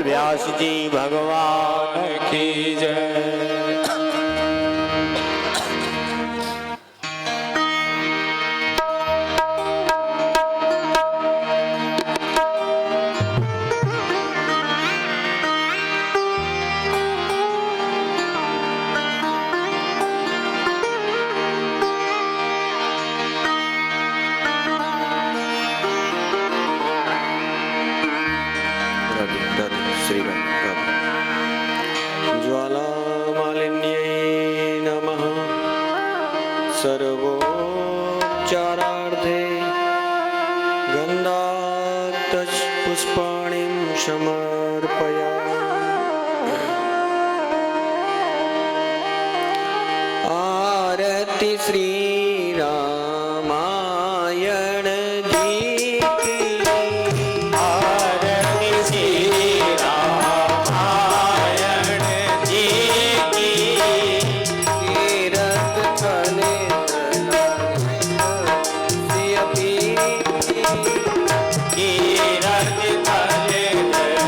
व्यास जी भगवान की जय। सर्वोपचारार्थे गन्धात् पुष्पाणिं समर्पयामि। आरति श्री रामायण जी की, आरती श्री रामायण जी की। तीरथ तले कीरत तले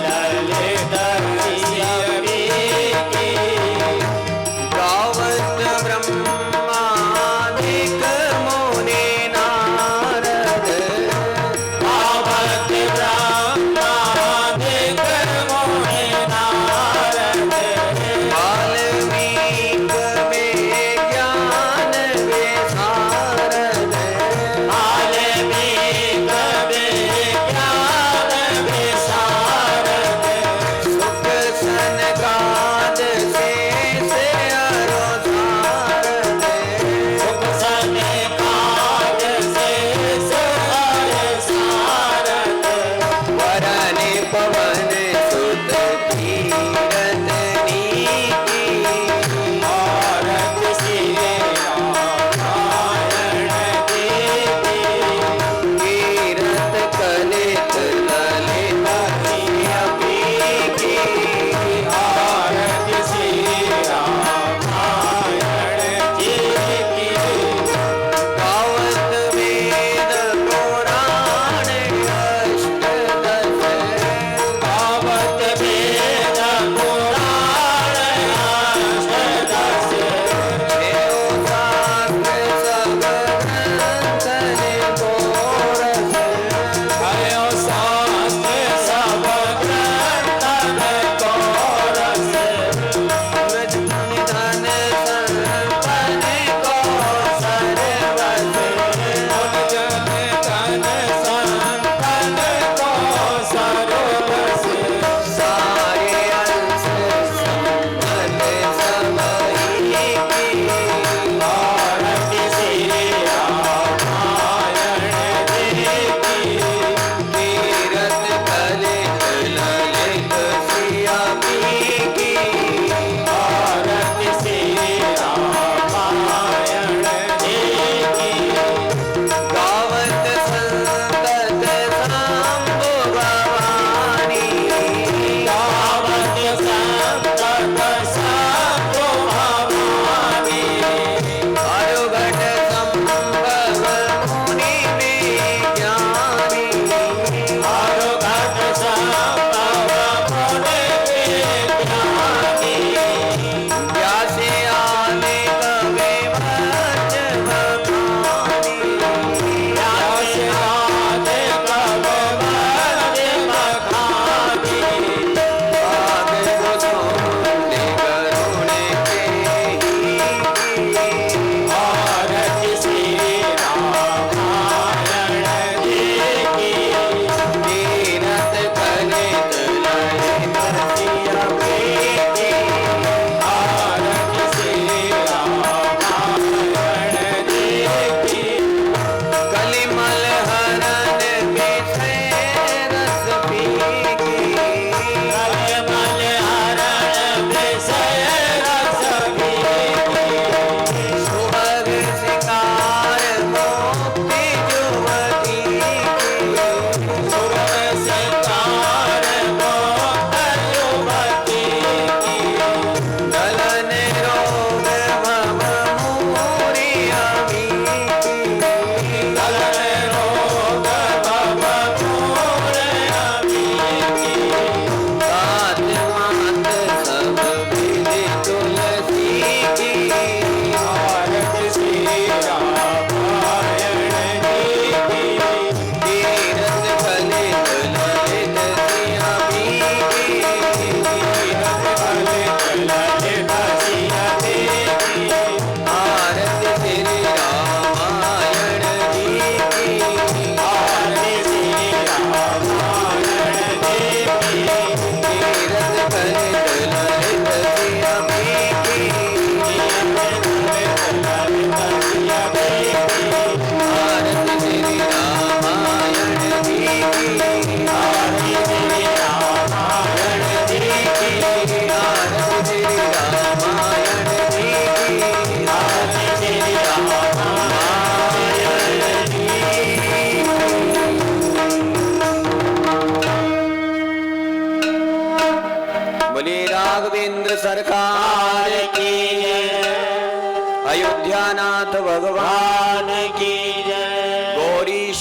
ललित सिय की। गावत ब्रह्मादिक मोहि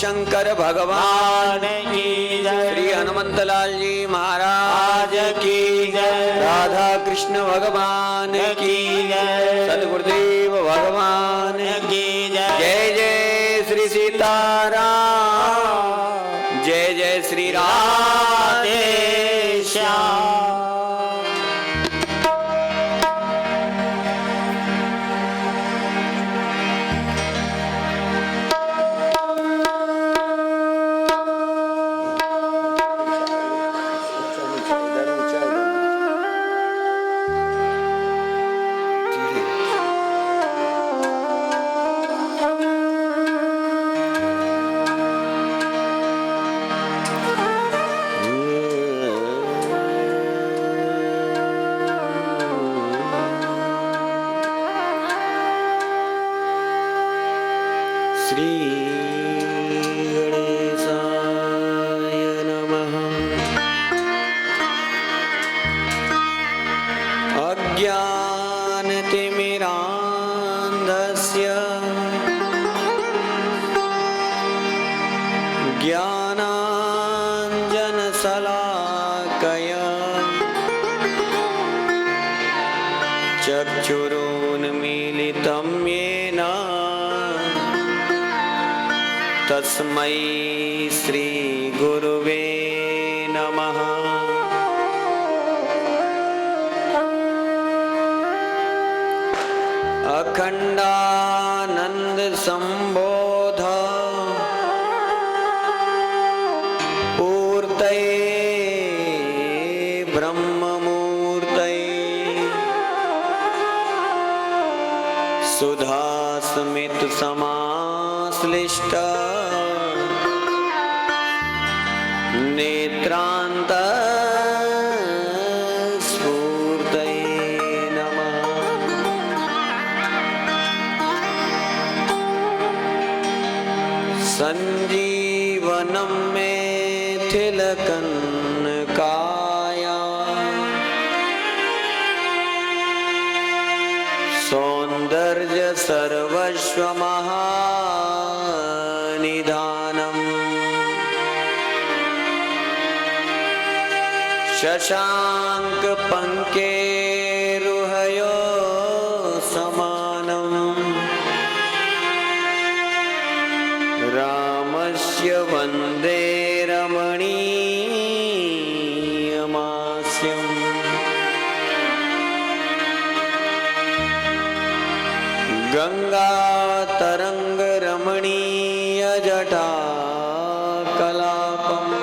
शंकर भगवान की जय। श्री हनुमंतलाल जी महाराज आज की जय। राधा कृष्ण भगवान की जय। सदगुरुदेव भगवान की जय। जय जय श्री सीताराम जय जय श्री राधे श्याम। श्री गणेशाय नमः। अज्ञानतिमिरान्धस्य ज्ञानाञ्जनशलाकया चक्षुरुन्मीलितं येन तस्मै श्री गुरुवे नमः। अखंडानंद संबोध पूर्तये ब्रह्ममूर्तये सुधास्मित समाश्लिष्ट नेत्रांत स्फूर्तये नमः। संजीवनं मिथिलकन्नकाया सौंदर्य सर्वस्व महानिधानम् शशांक पंकेरुहयो समानम् रामस्य वन्दे रमणीयमास्यम्। गंगातरङ्गरमणीयजटाकलापम्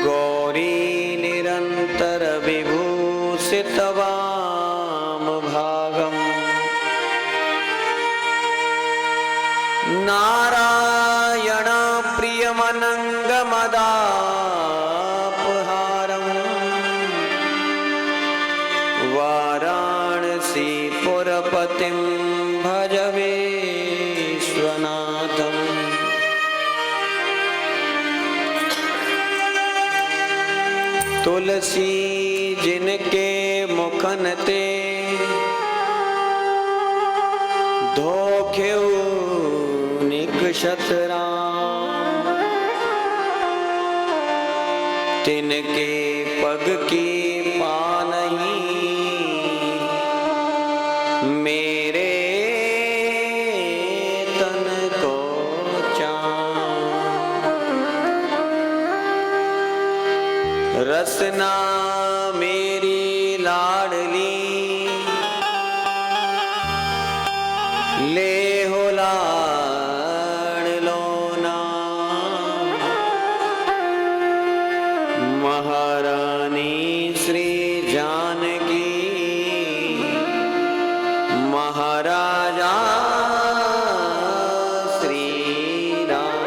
गौरी निरन्तरविभूषितवामभागम् नारायण प्रियमनङ्गमदापहारम् वाराणसीपुरपतिं भज विश्वनाथम्। तुलसी जिनके मुखन ते धोख्यो निकषतराम तिनके पग की पानही मेरे तन को रसना मेरी लाडली ले हो लाडलोना महारानी श्री जानकी महाराजा श्री राम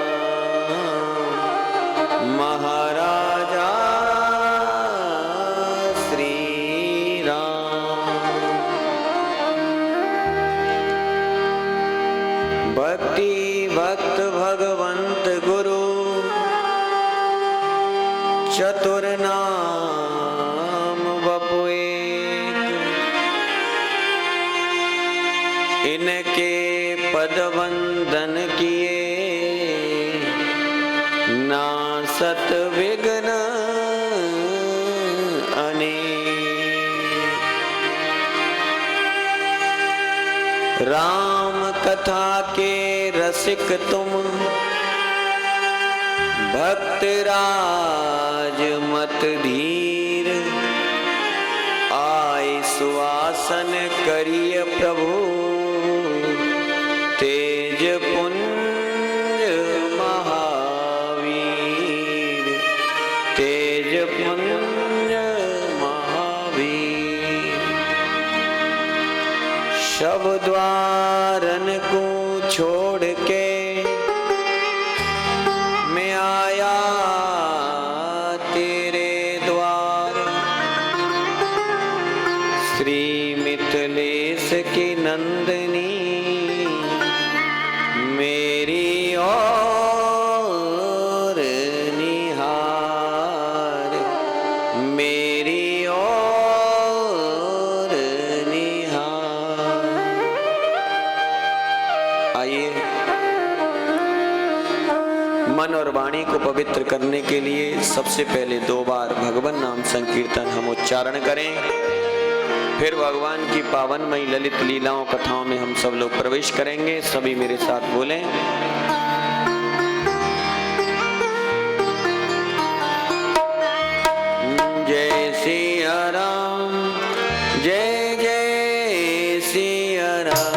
महाराजा श्री राम। भक्ति भक्त भगवंत गुरु चतुर नाम बपु एक इनके पद वंदन किए, नासत विघ्न अनेक। राम कथा के रसिक तुम, भक्त राज मत धीर, आय सुआसन करिय प्रभु, तेज पुंज महावीर, तेज पुंज महावीर। शब द्वारन को छोड़ के मैं आया तेरे द्वार, श्री मिथिलेश की नंदनी, मेरी ओर निहार, मेरी ओर निहार। आइए मन और वाणी को पवित्र करने के लिए सबसे पहले 2 बार भगवान नाम संकीर्तन हम उच्चारण करें, फिर भगवान की पावनमयी ललित लीलाओं कथाओं में हम सब लोग प्रवेश करेंगे। सभी मेरे साथ बोलें। जय सिया राम, जय जय सिया राम।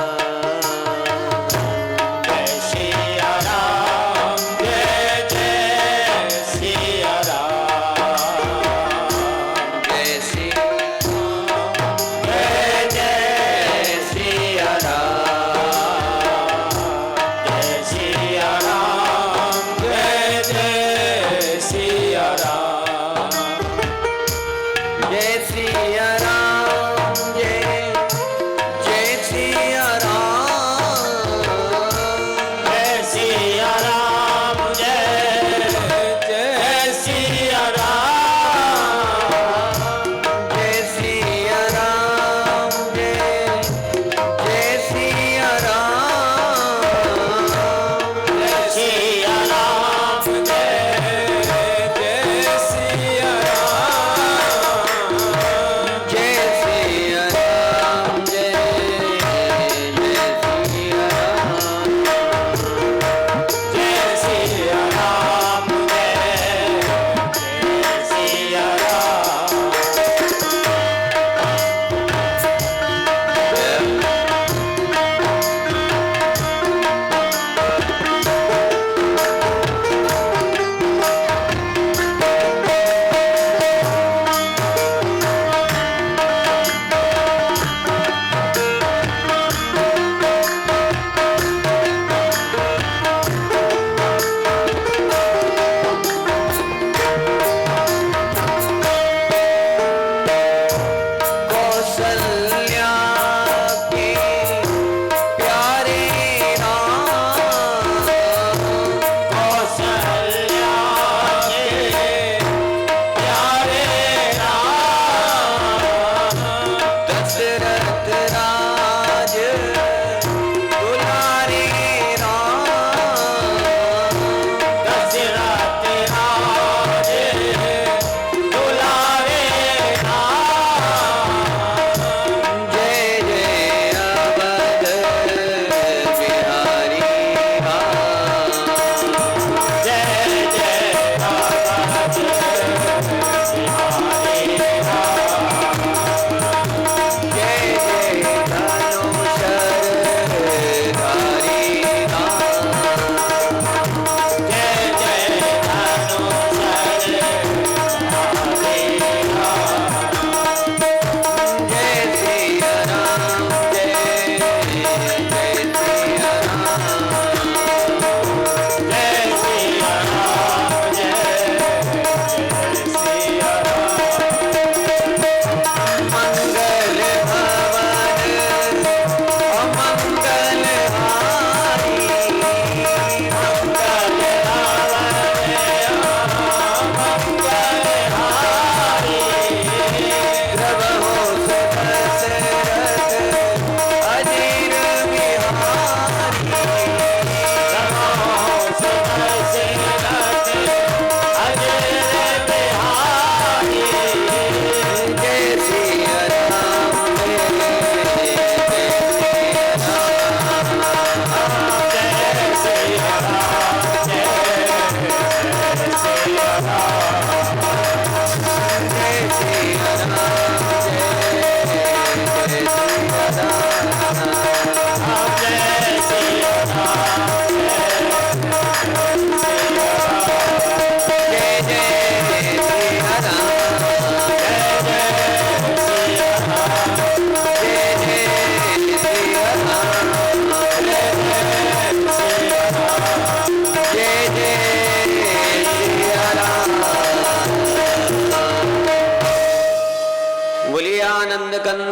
सिया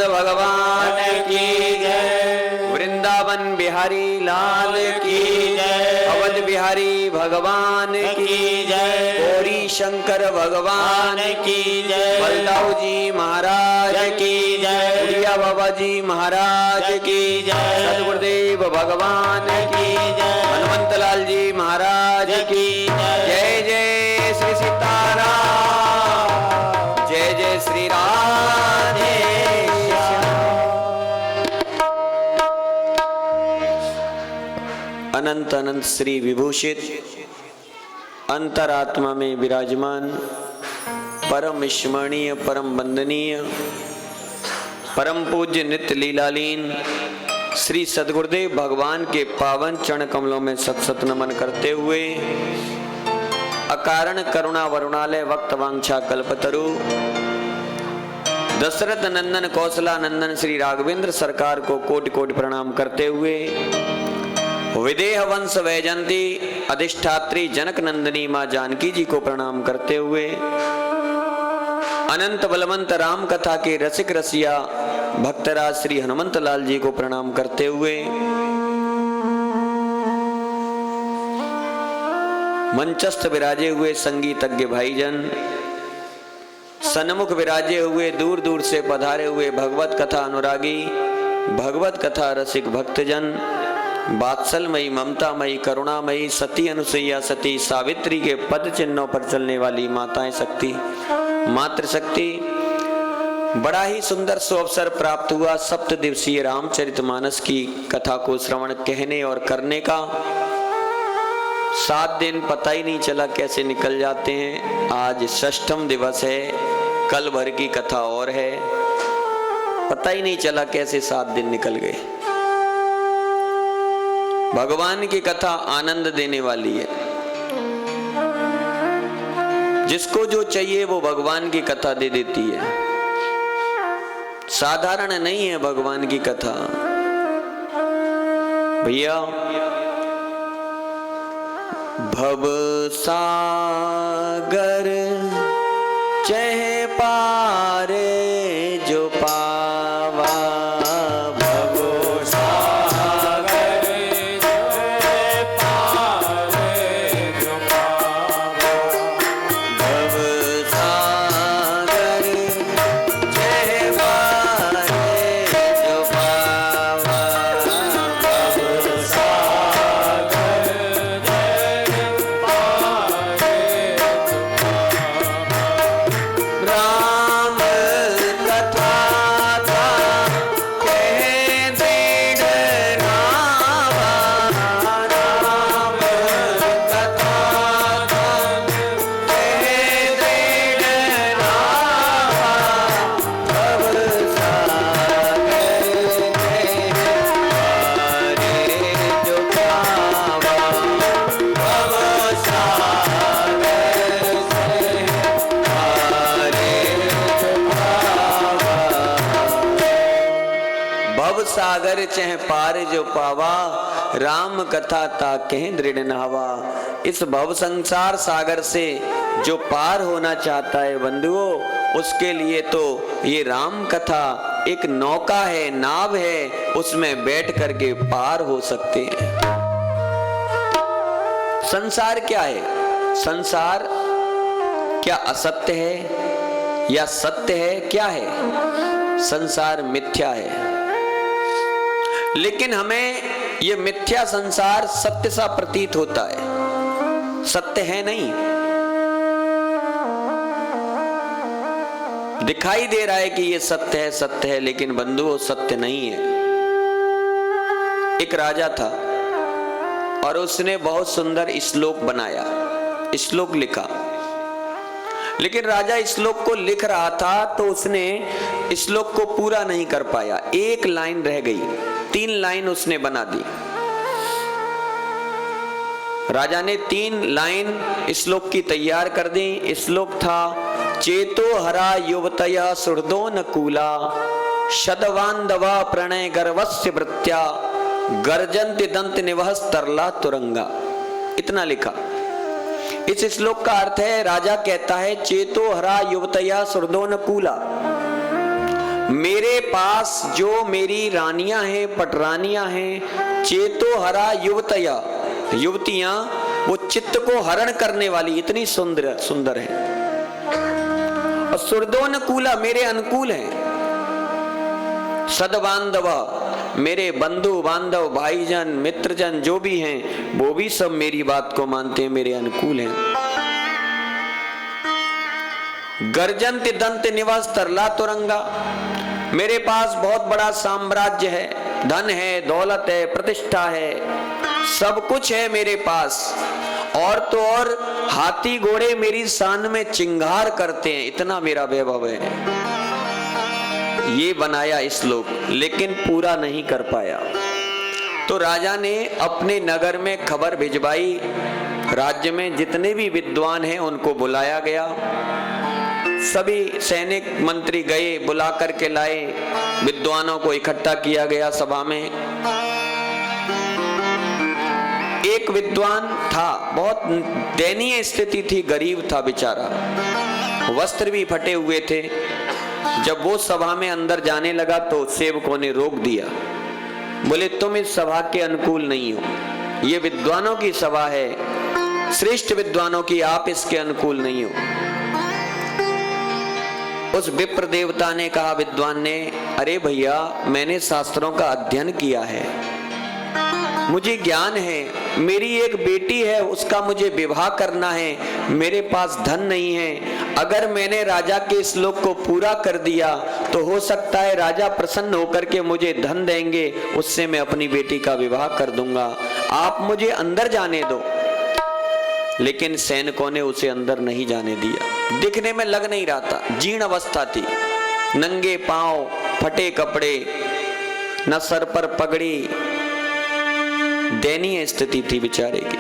नंद भगवान की जय। वृंदावन बिहारी लाल की जय। अवध बिहारी भगवान की जय। गौरी शंकर भगवान की जय। बलदाऊ जी महाराज की जय। उड़िया बाबा जी महाराज की जय। सदगुरुदेव भगवान की जय। हनुमंत लाल जी महाराज की जय। जय श्री सीताराम, जय जय श्री राधे अनंत अनंत श्री विभूषित अंतरात्मा में विराजमान परम स्मरणीय परम वंदनीय परम पूज्य नित्य लीलालीन श्री सद्गुरुदेव भगवान के पावन चरण कमलों में सत सत नमन करते हुए अकारण करुणा वरुणालय वक्त वांछा कल्पतरु दशरथ नंदन कौशला नंदन श्री राघवेंद्र सरकार को कोटि कोटि प्रणाम करते हुए विदेह वंश वैजंती अधिष्ठात्री जनक नंदिनी मां जानकी जी को प्रणाम करते हुए अनंत बलवंत राम कथा के रसिक रसिया भक्तराज श्री हनुमंत लाल जी को प्रणाम करते हुए मंचस्थ विराजे हुए संगीतज्ञ भाईजन, सन्मुख विराजे हुए दूर दूर से पधारे हुए भगवत कथा अनुरागी भगवत कथा रसिक भक्तजन, वात्सलमयी ममतामयी करुणामयी सती अनुसुईया सती सावित्री के पद चिन्हों पर चलने वाली माताएं शक्ति मातृशक्ति, बड़ा ही सुंदर सुअवसर प्राप्त हुआ सप्त दिवसीय रामचरितमानस की कथा को श्रवण कहने और करने का। 7 दिन पता ही नहीं चला कैसे निकल जाते हैं। आज षष्ठम दिवस है, कल भर की कथा और है, पता ही नहीं चला कैसे 7 दिन निकल गए। भगवान की कथा आनंद देने वाली है। जिसको जो चाहिए वो भगवान की कथा दे देती है। साधारण नहीं है भगवान की कथा भैया। भव सागर चह पारे जो पावा, सागर चह पार जो पावा, राम कथा ताके दृढ़ नावा। इस भव संसार सागर से जो पार होना चाहता है बंधुओं, उसके लिए तो ये राम कथा एक नौका है, नाव है, उसमें बैठ करके पार हो सकते हैं। संसार क्या है? संसार क्या असत्य है या सत्य है? क्या है? संसार मिथ्या है। लेकिन हमें ये मिथ्या संसार सत्य सा प्रतीत होता है, सत्य है नहीं। दिखाई दे रहा है कि ये सत्य है, लेकिन बंधुओं सत्य नहीं है। एक राजा था और उसने बहुत सुंदर श्लोक बनाया, श्लोक लिखा। लेकिन राजा श्लोक को लिख रहा था तो उसने श्लोक को पूरा नहीं कर पाया, एक लाइन रह गई, 3 लाइन उसने बना दी। राजा ने 3 लाइन श्लोक की तैयार कर दी। श्लोक था चेतो हरा युवतया सुहृदो न कूला, शतवांदवा प्रणय गर्वस्य वृत्या, गर्जन्ति दंत निवहस तरला तुरंगा। इतना लिखा। इस श्लोक का अर्थ है, राजा कहता है चेतो हरा युवतया सुहृदो न कूला, मेरे पास जो मेरी रानियां हैं, पटरानियां हैं, चेतो हरा युवतया, युवतियां वो चित्त को हरण करने वाली इतनी सुंदर सुंदर है। और सुरदोनुकूला मेरे अनुकूल है। सदबांधव मेरे बंधु बांधव भाईजन मित्रजन जो भी हैं वो भी सब मेरी बात को मानते हैं, मेरे अनुकूल हैं। गर्जंत दंत निवास तरला तुरंगा, मेरे पास बहुत बड़ा साम्राज्य है, धन है, दौलत है, प्रतिष्ठा है, सब कुछ है मेरे पास। और तो और हाथी घोड़े मेरी शान में चिंगार करते हैं, इतना मेरा वैभव है। ये बनाया श्लोक, लेकिन पूरा नहीं कर पाया। तो राजा ने अपने नगर में खबर भिजवाई, राज्य में जितने भी विद्वान हैं उनको बुलाया गया। सभी सैनिक मंत्री गए, बुला करके लाए, विद्वानों को इकट्ठा किया गया सभा में। एक विद्वान था, बहुत दयनीय स्थिति थी, गरीब था बेचारा, वस्त्र भी फटे हुए थे। जब वो सभा में अंदर जाने लगा तो सेवकों ने रोक दिया, बोले तुम इस सभा के अनुकूल नहीं हो, ये विद्वानों की सभा है, श्रेष्ठ विद्वानों की, आप इसके अनुकूल नहीं हो। उस विप्र देवता ने कहा, विद्वान ने, अरे भैया मैंने शास्त्रों का अध्ययन किया है, मुझे ज्ञान है, मेरी एक बेटी है उसका मुझे विवाह करना है, मेरे पास धन नहीं है। अगर मैंने राजा के श्लोक को पूरा कर दिया तो हो सकता है राजा प्रसन्न होकर के मुझे धन देंगे, उससे मैं अपनी बेटी का विवाह कर दूंगा, आप मुझे अंदर जाने दो। लेकिन सैनिकों ने उसे अंदर नहीं जाने दिया। दिखने में लग नहीं रहा था, जीर्ण अवस्था थी, नंगे पांव, फटे कपड़े, न सर पर पगड़ी, दयनीय स्थिति थी बेचारे की।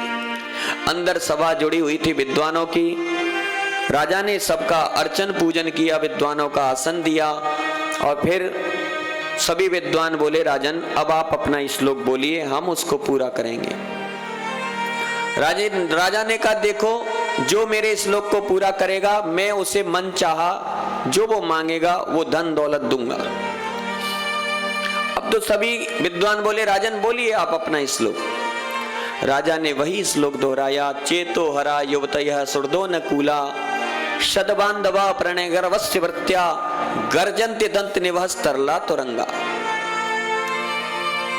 अंदर सभा जुड़ी हुई थी विद्वानों की। राजा ने सबका अर्चन पूजन किया, विद्वानों का आसन दिया और फिर सभी विद्वान बोले, राजन अब आप अपना श्लोक बोलिए, हम उसको पूरा करेंगे। राजा ने कहा, देखो जो मेरे श्लोक को पूरा करेगा मैं उसे मन चाहा जो वो मांगेगा वो धन दौलत दूंगा। अब तो सभी विद्वान बोले, राजन बोलिए आप अपना श्लोक। राजा ने वही श्लोक दोहराया, चेतो हरा युवतयः सुरदोनुकूला शतबांधवा प्रणय गर्भस्य वृत्या गर्जन्ति दंत निवहस तरला तुरंगा।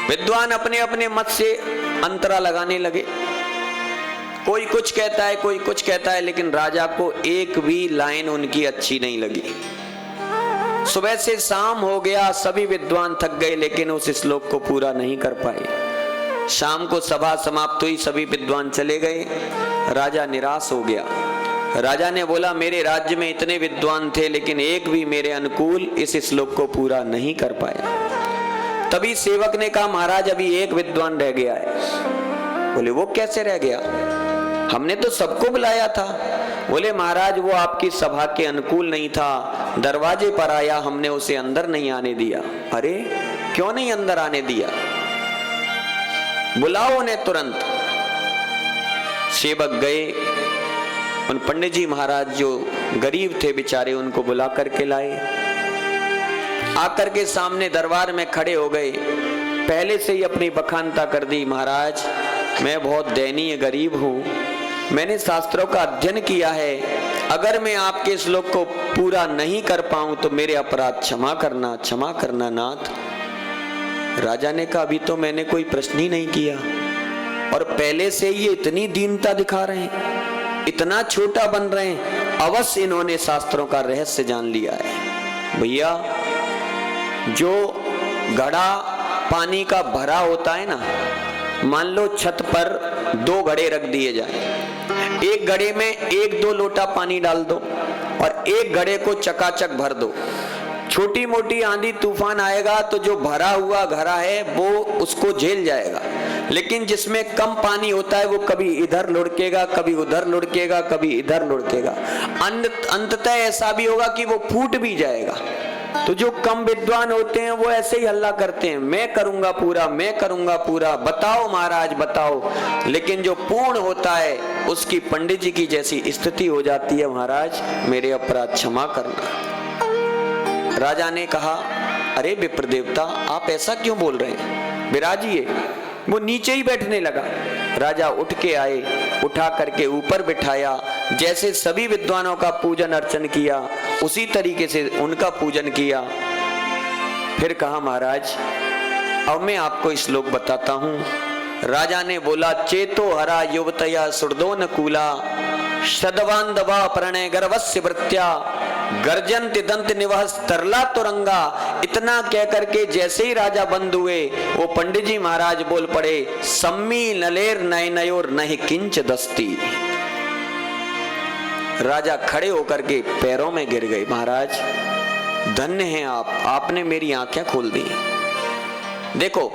विद्वान अपने अपने मत से अंतरा लगाने लगे, कोई कुछ कहता है कोई कुछ कहता है, लेकिन राजा को एक भी लाइन उनकी अच्छी नहीं लगी। सुबह से शाम हो गया, सभी विद्वान थक गए लेकिन उस श्लोक को पूरा नहीं कर पाए। शाम को सभा समाप्त हुई, सभी विद्वान चले गए, राजा निराश हो गया। राजा ने बोला, मेरे राज्य में इतने विद्वान थे लेकिन एक भी मेरे अनुकूल इस श्लोक को पूरा नहीं कर पाया। तभी सेवक ने कहा, महाराज अभी एक विद्वान रह गया है। बोले वो कैसे रह गया, हमने तो सबको बुलाया था। बोले महाराज वो आपकी सभा के अनुकूल नहीं था, दरवाजे पर आया, हमने उसे अंदर नहीं आने दिया। अरे क्यों नहीं अंदर आने दिया, बुलाओ उन्हें तुरंत। सेवक गए, उन पंडित जी महाराज जो गरीब थे बेचारे उनको बुला करके लाए। आकर के सामने दरबार में खड़े हो गए, पहले से ही अपनी बखानता कर दी, महाराज मैं बहुत दयनीय गरीब हूँ, मैंने शास्त्रों का अध्ययन किया है, अगर मैं आपके श्लोक को पूरा नहीं कर पाऊं तो मेरे अपराध क्षमा करना नाथ। राजा ने कहा, अभी तो मैंने कोई प्रश्न ही नहीं किया और पहले से ये इतनी दीनता दिखा रहे हैं, इतना छोटा बन रहे हैं, अवश्य इन्होंने शास्त्रों का रहस्य जान लिया है। भैया जो घड़ा पानी का भरा होता है ना, मान लो छत पर दो घड़े रख दिए जाए, एक घड़े में 1-2 लोटा पानी डाल दो और एक घड़े को चकाचक भर दो। छोटी मोटी आंधी तूफान आएगा तो जो भरा हुआ घड़ा है वो उसको झेल जाएगा, लेकिन जिसमें कम पानी होता है वो कभी इधर लुढ़केगा, कभी उधर लुढ़केगा, कभी इधर लुढ़केगा, अंततः ऐसा भी होगा कि वो फूट भी जाएगा। तो जो कम विद्वान होते हैं वो ऐसे ही हल्ला करते हैं, मैं करूंगा पूरा, बताओ महाराज बताओ। लेकिन जो पूर्ण होता है उसकी पंडित जी की जैसी स्थिति हो जाती है, महाराज मेरे अपराध क्षमा करना। राजा ने कहा, अरे विप्र देवता, आप ऐसा क्यों बोल रहे हैं, विराजिए। वो नीचे ही बैठने लगा। राजा उठ के आए, उठा करके ऊपर बिठाया। जैसे सभी विद्वानों का पूजन अर्चन किया, उसी तरीके से उनका पूजन किया। फिर कहा, महाराज अब मैं आपको श्लोक बताता हूं। राजा ने बोला, चेतो हरा युवतया सुरदोन कूला शतवांधवा प्रणय गर्भस्य वृत्या गर्जन्ति दंत निवहस तरला तुरंगा। इतना कह करके जैसे ही राजा बंद हुए, वो पंडित जी महाराज बोल पड़े, सम्मी नलेर नयनयोर नहीं किंच दस्ती। राजा खड़े होकर के पैरों में गिर गए। महाराज धन्य हैं आप, आपने मेरी आंखें खोल दी। देखो,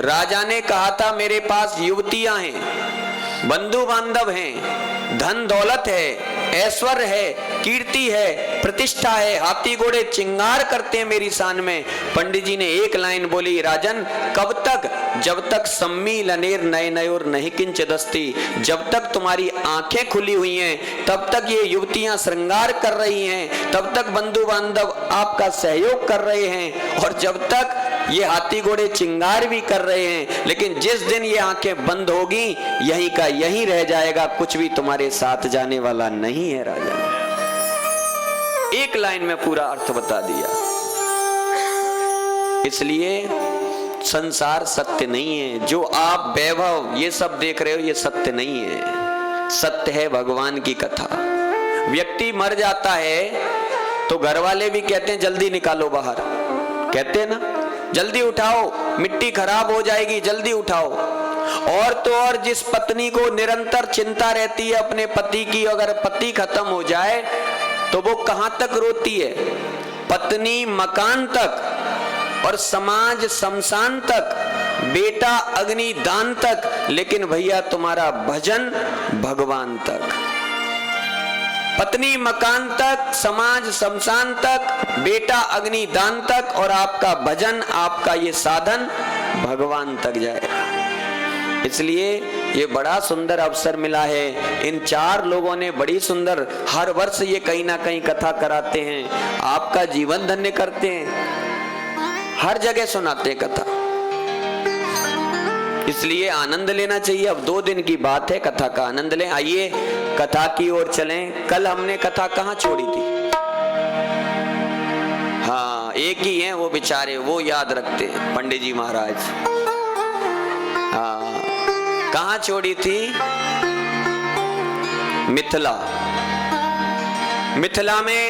राजा ने कहा था मेरे पास युवतियां हैं, बंधु बांधव हैं, धन दौलत है, ऐश्वर्य है, कीर्ति है, प्रतिष्ठा है, हाथी घोड़े चिंगार करते हैं मेरी शान में। पंडित जी ने एक लाइन बोली, राजन कब तक, जब तक सम्मी लनेर नय नयोर नहीं किंच दस्ती, जब तक तुम्हारी आंखें खुली हुई हैं, तब तक ये युवतियां श्रृंगार कर रही हैं, तब तक बंधु बांधव आपका सहयोग कर रहे हैं, और जब तक ये हाथी घोड़े चिंगार भी कर रहे हैं। लेकिन जिस दिन ये आंखें बंद होगी, यहीं का यहीं रह जाएगा, कुछ भी तुम्हारे साथ जाने वाला नहीं है। राजा ने एक लाइन में पूरा अर्थ बता दिया। इसलिए संसार सत्य नहीं है। जो आप वैभव ये सब देख रहे हो, ये सत्य नहीं है। सत्य है भगवान की कथा। व्यक्ति मर जाता है तो घर वाले भी कहते हैं जल्दी निकालो बाहर, कहते हैं ना, जल्दी उठाओ, मिट्टी खराब हो जाएगी, जल्दी उठाओ। और तो और जिस पत्नी को निरंतर चिंता रहती है अपने पति की, अगर पति खत्म हो जाए तो वो कहां तक रोती है, पत्नी मकान तक और समाज शमशान तक, बेटा अग्निदान तक, लेकिन भैया तुम्हारा भजन भगवान तक। पत्नी मकान तक, समाज शमशान तक, बेटा अग्निदान तक, और आपका भजन, आपका ये साधन भगवान तक जाएगा। इसलिए ये बड़ा सुंदर अवसर मिला है। इन चार लोगों ने बड़ी सुंदर, हर वर्ष ये कहीं ना कहीं कथा कराते हैं, आपका जीवन धन्य करते हैं, हर जगह सुनाते हैं कथा। इसलिए आनंद लेना चाहिए। अब 2 दिन की बात है, कथा का आनंद लें। आइए कथा की ओर चलें। कल हमने कथा कहाँ छोड़ी थी? हाँ, एक ही है वो बेचारे, वो याद रखते हैं, पंडित जी महाराज। हाँ, कहाँ छोड़ी थी? मिथिला। मिथिला में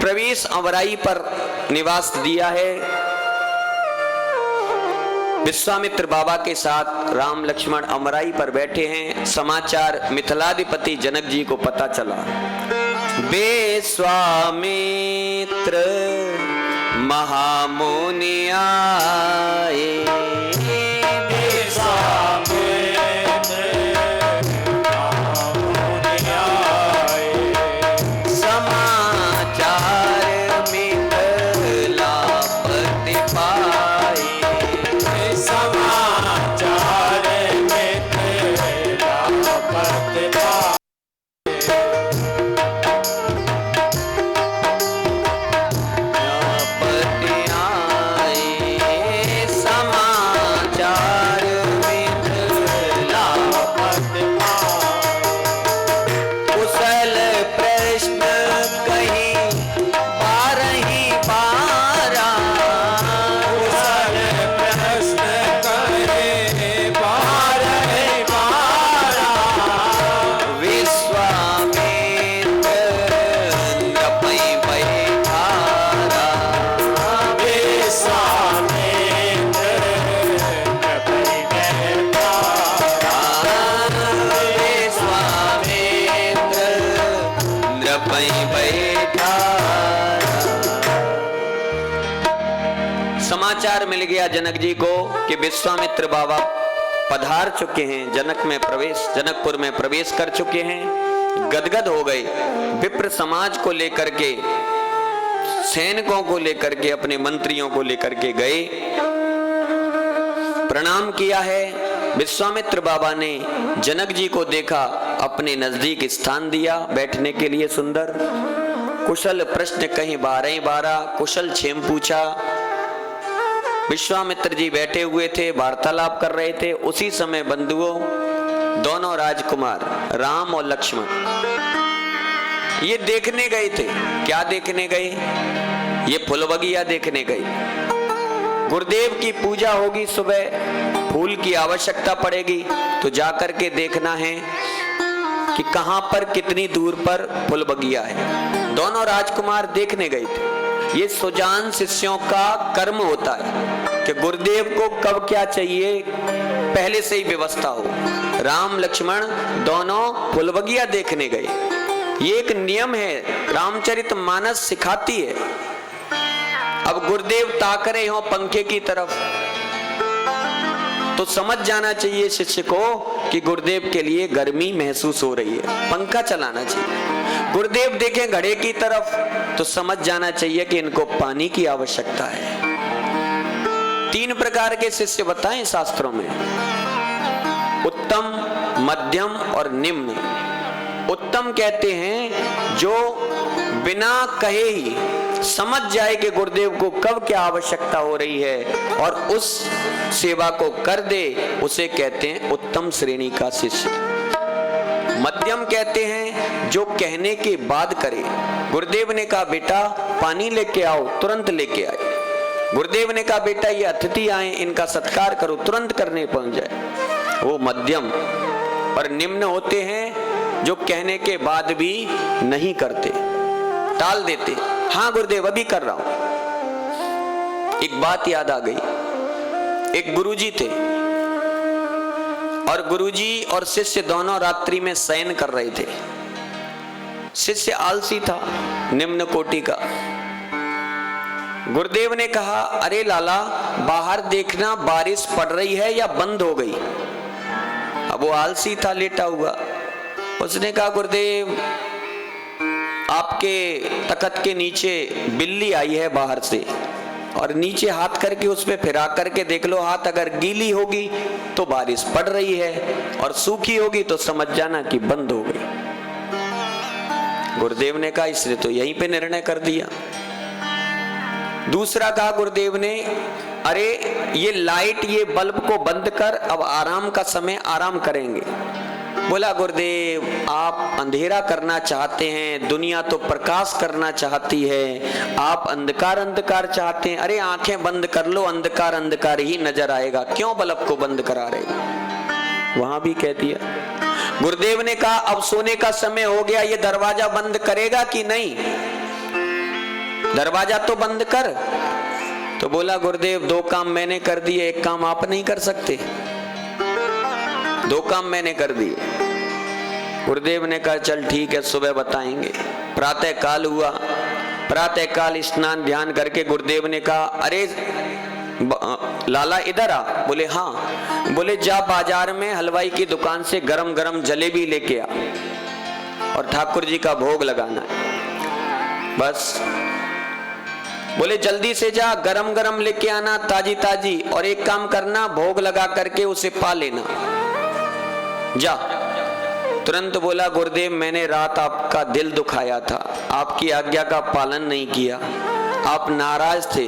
प्रवेश अवराई पर निवास दिया है। विश्वामित्र बाबा के साथ राम लक्ष्मण अमराई पर बैठे हैं। समाचार मिथिलाधिपति जनक जी को पता चला। विश्वामित्र महामुनि आए, समाचार मिल गया जनक जी को कि विश्वामित्र बाबा पधार चुके हैं, जनकपुर में प्रवेश कर चुके हैं। गदगद हो गए। विप्र समाज को लेकर के, सैनिकों को लेकर के, अपने मंत्रियों को लेकर के गए, प्रणाम किया है। विश्वामित्र बाबा ने जनक जी को देखा, अपने नजदीक स्थान दिया बैठने के लिए सुंदर। कुशल प्रश्न कहीं 12 कुशल क्षेम पूछा। विश्वामित्र जी बैठे हुए थे, वार्तालाप कर रहे थे। उसी समय बंधुओं दोनों राजकुमार राम और लक्ष्मण ये देखने गए थे। क्या देखने गए? ये फूल बगिया देखने गए। गुरुदेव की पूजा होगी, सुबह फूल की आवश्यकता पड़ेगी, तो जाकर के देखना है कि कहां पर कितनी दूर पर फूल बगिया है। दोनों राजकुमार देखने गए थे। ये सुजान शिष्यों का कर्म होता है कि गुरुदेव को कब क्या चाहिए पहले से ही व्यवस्था हो। राम लक्ष्मण दोनों फूल बगिया देखने गए। ये एक नियम है, रामचरितमानस सिखाती है। अब गुरुदेव ताक रहे हो पंखे की तरफ, तो समझ जाना चाहिए शिष्य को कि गुरुदेव के लिए गर्मी महसूस हो रही है, पंखा चलाना चाहिए। गुरुदेव देखें घड़े की तरफ, तो समझ जाना चाहिए कि इनको पानी की आवश्यकता है। 3 प्रकार के शिष्य बताएं शास्त्रों में, उत्तम, मध्यम और निम्न। उत्तम कहते हैं जो बिना कहे ही समझ जाए कि गुरुदेव को कब क्या आवश्यकता हो रही है और उस सेवा को कर दे, उसे कहते हैं उत्तम श्रेणी का शिष्य। मध्यम कहते हैं जो कहने के बाद करे। गुरुदेव ने कहा बेटा पानी लेके आओ, तुरंत लेके आए। गुरुदेव ने कहा बेटा ये अतिथि आए, इनका सत्कार करो, तुरंत करने पहुंच जाए, वो मध्यम। और निम्न होते हैं जो कहने के बाद भी नहीं करते, टाल देते। हाँ गुरुदेव अभी कर रहा हूं। एक बात याद आ गई। एक गुरुजी थे और गुरुजी और शिष्य दोनों रात्रि में शयन कर रहे थे। शिष्य आलसी था, निम्न कोटि का। गुरुदेव ने कहा अरे लाला बाहर देखना बारिश पड़ रही है या बंद हो गई। अब वो आलसी था, लेटा हुआ। उसने कहा गुरुदेव आपके तख्त के नीचे बिल्ली आई है बाहर से, और नीचे हाथ करके उस पे फिरा करके देख लो, हाथ अगर गीली होगी तो बारिश पड़ रही है और सूखी होगी तो समझ जाना कि बंद हो गई। गुरुदेव ने कहा इसने तो यहीं पे निर्णय कर दिया। दूसरा कहा गुरुदेव ने अरे ये लाइट ये बल्ब को बंद कर, अब आराम का समय, आराम करेंगे। बोला गुरुदेव आप अंधेरा करना चाहते हैं, दुनिया तो प्रकाश करना चाहती है, आप अंधकार अंधकार चाहते हैं। अरे आंखें बंद कर लो, अंधकार अंधकार ही नजर आएगा, क्यों बल्ब को बंद करा रहे। वहां भी कह दिया। गुरुदेव ने कहा अब सोने का समय हो गया, ये दरवाजा बंद करेगा कि नहीं, दरवाजा तो बंद कर। तो बोला गुरुदेव 2 काम मैंने कर दिए, 1 काम आप नहीं कर सकते। 2 काम मैंने कर दिए। गुरुदेव ने कहा चल ठीक है सुबह बताएंगे। प्रातः काल हुआ, प्रातः काल स्नान ध्यान करके गुरुदेव ने कहा अरे लाला इधर आ। बोले हाँ। बोले जा बाजार में हलवाई की दुकान से गरम गरम जलेबी लेके आ और ठाकुर जी का भोग लगाना है, बस। बोले जल्दी से जा, गरम गरम लेके आना, ताजी ताजी, और एक काम करना भोग लगा करके उसे पा लेना, जा। तुरंत बोला गुरुदेव मैंने रात आपका दिल दुखाया था, आपकी आज्ञा का पालन नहीं किया, आप नाराज थे।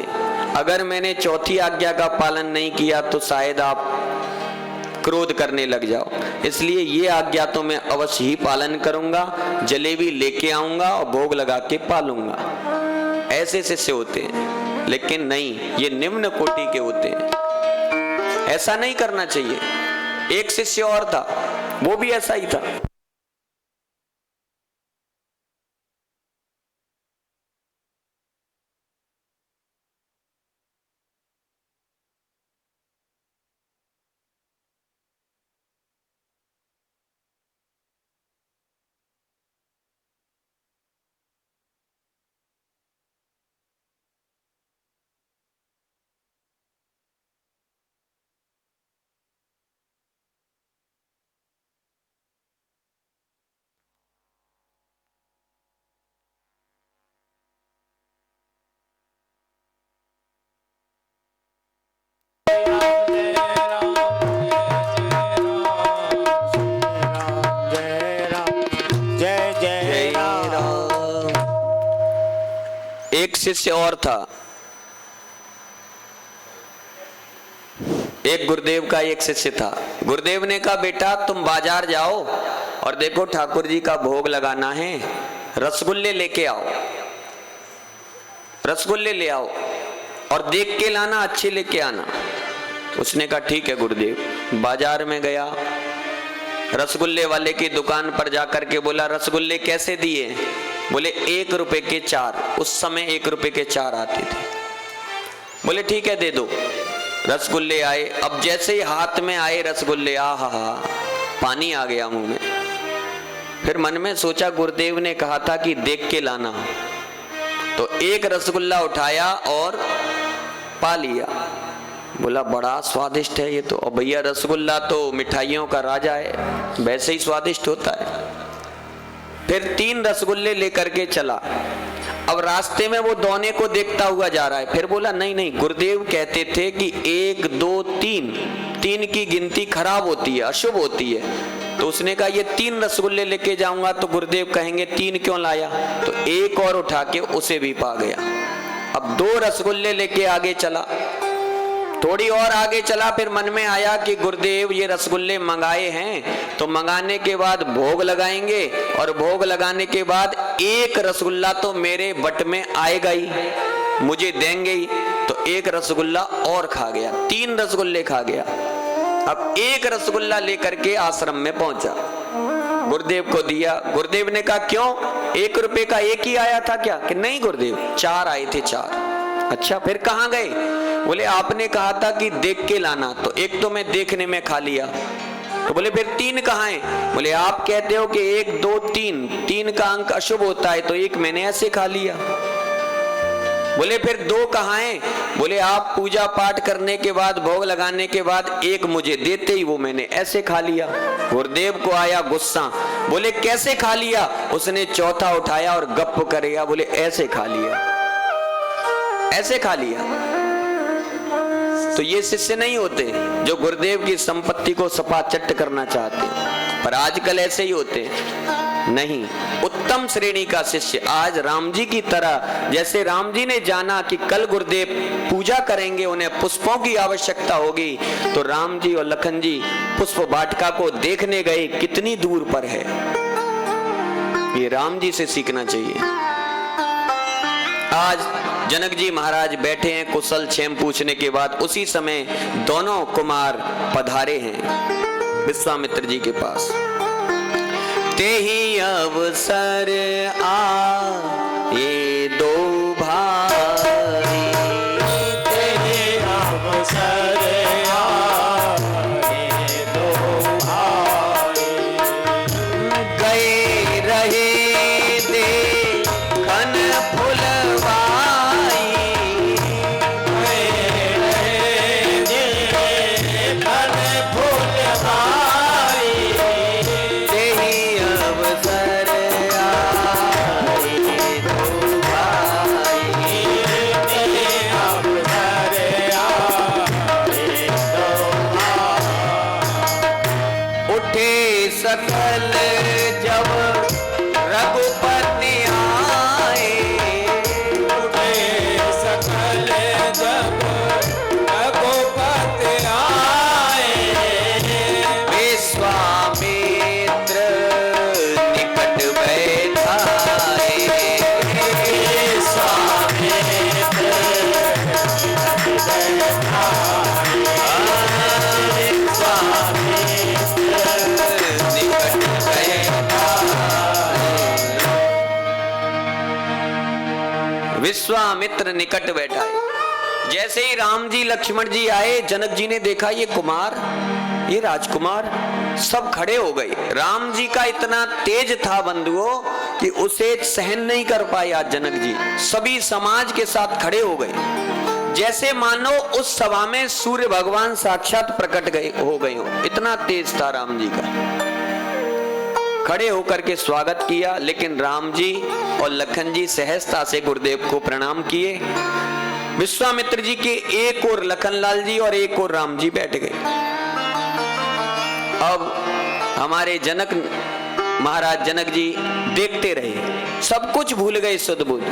अगर मैंने चौथी आज्ञा का पालन नहीं किया तो शायद आप क्रोध करने लग जाओ, इसलिए ये आज्ञा तो मैं अवश्य ही पालन करूंगा, जलेबी लेके आऊंगा और भोग लगा के पालूंगा। ऐसे शिष्य होते हैं, लेकिन नहीं, ये निम्न कोटि के होते हैं। ऐसा नहीं करना चाहिए। एक शिष्य और था, वो भी ऐसा ही था। शिष्य और था, एक गुरुदेव का एक शिष्य था। गुरुदेव ने कहा बेटा तुम बाजार जाओ और देखो ठाकुर जी का भोग लगाना है, रसगुल्ले लेके आओ, रसगुल्ले ले आओ और देख के लाना, अच्छे लेके आना। उसने कहा ठीक है गुरुदेव। बाजार में गया, रसगुल्ले वाले की दुकान पर जाकर के बोला रसगुल्ले कैसे दिए? बोले 1 रुपए के 4। उस समय 1 रुपए के 4 आते थे। बोले ठीक है दे दो। रसगुल्ले आए। अब जैसे ही हाथ में आए रसगुल्ले, आहा पानी आ गया मुंह में। फिर मन में सोचा गुरुदेव ने कहा था कि देख के लाना, तो एक रसगुल्ला उठाया और पा लिया। बोला बड़ा स्वादिष्ट है ये तो। और भैया रसगुल्ला तो मिठाइयों का राजा है, वैसे ही स्वादिष्ट होता है। फिर 3 रसगुल्ले लेकर के चला। अब रास्ते में वो दोने को देखता हुआ जा रहा है। फिर बोला नहीं नहीं, गुरुदेव कहते थे कि 1 2 3 की गिनती खराब होती है, अशुभ होती है। तो उसने कहा ये 3 रसगुल्ले लेके जाऊंगा तो गुरुदेव कहेंगे 3 क्यों लाया? तो एक और उठा के उसे भी पा गया। अब 2 रसगुल्ले लेके आगे चला। थोड़ी और आगे चला, फिर मन में आया कि गुरुदेव ये रसगुल्ले मंगाए हैं तो मंगाने के बाद भोग लगाएंगे और भोग लगाने के बाद एक रसगुल्ला तो मेरे बट में आएगा ही, मुझे देंगे ही। तो एक रसगुल्ला और खा गया, 3 रसगुल्ले खा गया। अब एक रसगुल्ला लेकर के आश्रम में पहुंचा, गुरुदेव को दिया। गुरुदेव ने कहा क्यों, 1 रुपए का एक ही आया था क्या? कि नहीं गुरुदेव 4 आए थे 4। अच्छा फिर कहाँ गए? बोले आपने कहा था कि देख के लाना, तो एक तो मैं देखने में खा लिया। तो बोले फिर 3 कहाँ हैं? बोले आप कहते हो कि 1 2 3 का अंक अशुभ होता है, तो एक मैंने ऐसे खा लिया। बोले फिर 2 कहाँ हैं? बोले आप पूजा पाठ करने के बाद भोग लगाने के बाद एक मुझे देते ही वो मैंने ऐसे खा लिया। गुरुदेव को आया गुस्सा। बोले कैसे खा लिया? उसने चौथा उठाया और गप करेगा, बोले ऐसे खा लिया, ऐसे खा लिया। तो ये शिष्य नहीं होते जो गुरुदेव की संपत्ति को सपाचट करना चाहते, पर आजकल ऐसे ही होते नहीं। उत्तम श्रेणी का शिष्य आज राम जी की तरह, जैसे राम जी ने जाना कि कल गुरुदेव पूजा करेंगे, उन्हें पुष्पों की आवश्यकता होगी, तो राम जी और लखन जी पुष्प वाटिका को देखने गए, कितनी दूर पर है। ये राम जी से सीखना चाहिए। आज जनक जी महाराज बैठे हैं कुशल क्षेम पूछने के बाद, उसी समय दोनों कुमार पधारे हैं विश्वामित्र जी के पास। तेहि अवसर आए 2 भाई, तेहि अवसर आए 2 भाई, गए रहे देखन फुलवाई, गए रहे देखन फुलवाई, तेहि अवसर आए 2 भाई, तेहि अवसर आए 2 भाई। उठे सकल जब रघुपति आए, उठे सकल जब रघुपति आए, विश्वामित्र निकट बैठाए, विश्वामित्र निकट विश्वामित्र निकट बैठाए। जैसे ही राम जी लक्ष्मण जी आए, जनक जी ने देखा ये कुमार, ये राजकुमार, सब खड़े हो गए। राम जी का इतना तेज था बंधुओं कि उसे सहन नहीं कर पाए आज जनक जी, सभी समाज के साथ खड़े हो गए। जैसे मानो उस सभा में सूर्य भगवान साक्षात प्रकट हो गए हो, इतना तेज था राम जी का। खड़े होकर के स्वागत किया, लेकिन राम जी और लखन जी सहजता से गुरुदेव को प्रणाम किए। विश्वामित्र जी के एक और लखनलाल जी और एक और राम जी बैठ गए। अब हमारे जनक महाराज जनक जी देखते रहे, सब कुछ भूल गए सुध बुध।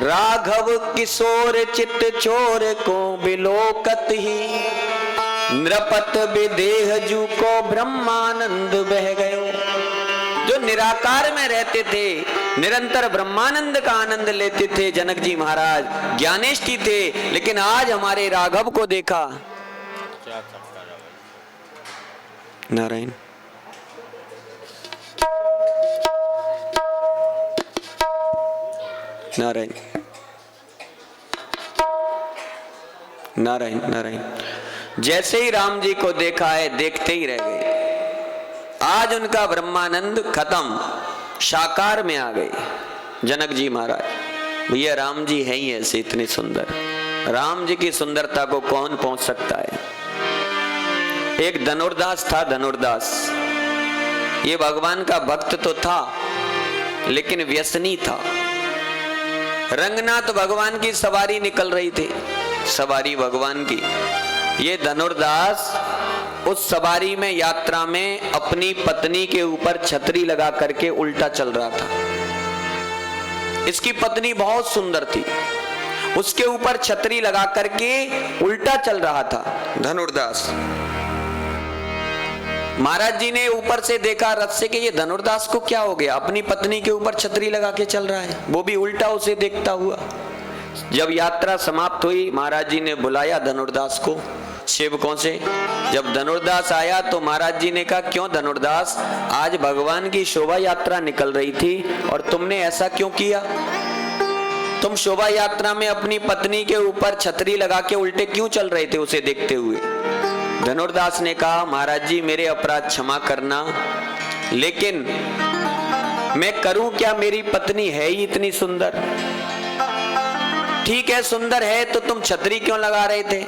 राघव किशोर चित चोर को बिलोकत ही, नृपत विदेह जू को ब्रह्मानंद बह गयो। जो निराकार में रहते थे, निरंतर ब्रह्मानंद का आनंद लेते थे जनक जी महाराज, ज्ञानेष्ठी थे, लेकिन आज हमारे राघव को देखा। नारायण नारायण नारायण नारायण। जैसे ही राम जी को देखा है, देखते ही रह गए। आज उनका ब्रह्मानंद खत्म, साकार में आ गए जनक जी महाराज। भैया राम जी है ही ऐसे इतने सुंदर, राम जी की सुंदरता को कौन पहुंच सकता है। एक धनुर्दास था, धनुर्दास ये भगवान का भक्त तो था लेकिन व्यसनी था। रंगनाथ भगवान की सवारी निकल रही थी, सवारी भगवान की। ये धनुर्दास उस सवारी में, यात्रा में अपनी पत्नी के ऊपर छतरी लगा करके उल्टा चल रहा था। इसकी पत्नी बहुत सुंदर थी, उसके ऊपर छतरी लगा करके उल्टा चल रहा था धनुर्दास। महाराज जी ने ऊपर से देखा रथ से कि ये धनुर्दास को क्या हो गया, अपनी पत्नी के ऊपर छतरी लगा के चल रहा है, वो भी उल्टा उसे देखता हुआ। जब यात्रा समाप्त हुई, महाराज जी ने बुलाया धनुर्दास को सेवकों से। जब धनुर्दास आया तो महाराज जी ने कहा, क्यों धनुर्दास, आज भगवान की शोभा यात्रा निकल रही थी और तुमने ऐसा क्यों किया? तुम शोभा यात्रा में अपनी पत्नी के ऊपर छतरी लगा के उल्टे क्यों चल रहे थे उसे देखते हुए? धनुर्दास ने कहा, महाराज जी मेरे अपराध क्षमा करना, लेकिन मैं करूं क्या, मेरी पत्नी है ही इतनी सुंदर। ठीक है सुंदर है तो तुम छतरी क्यों लगा रहे थे?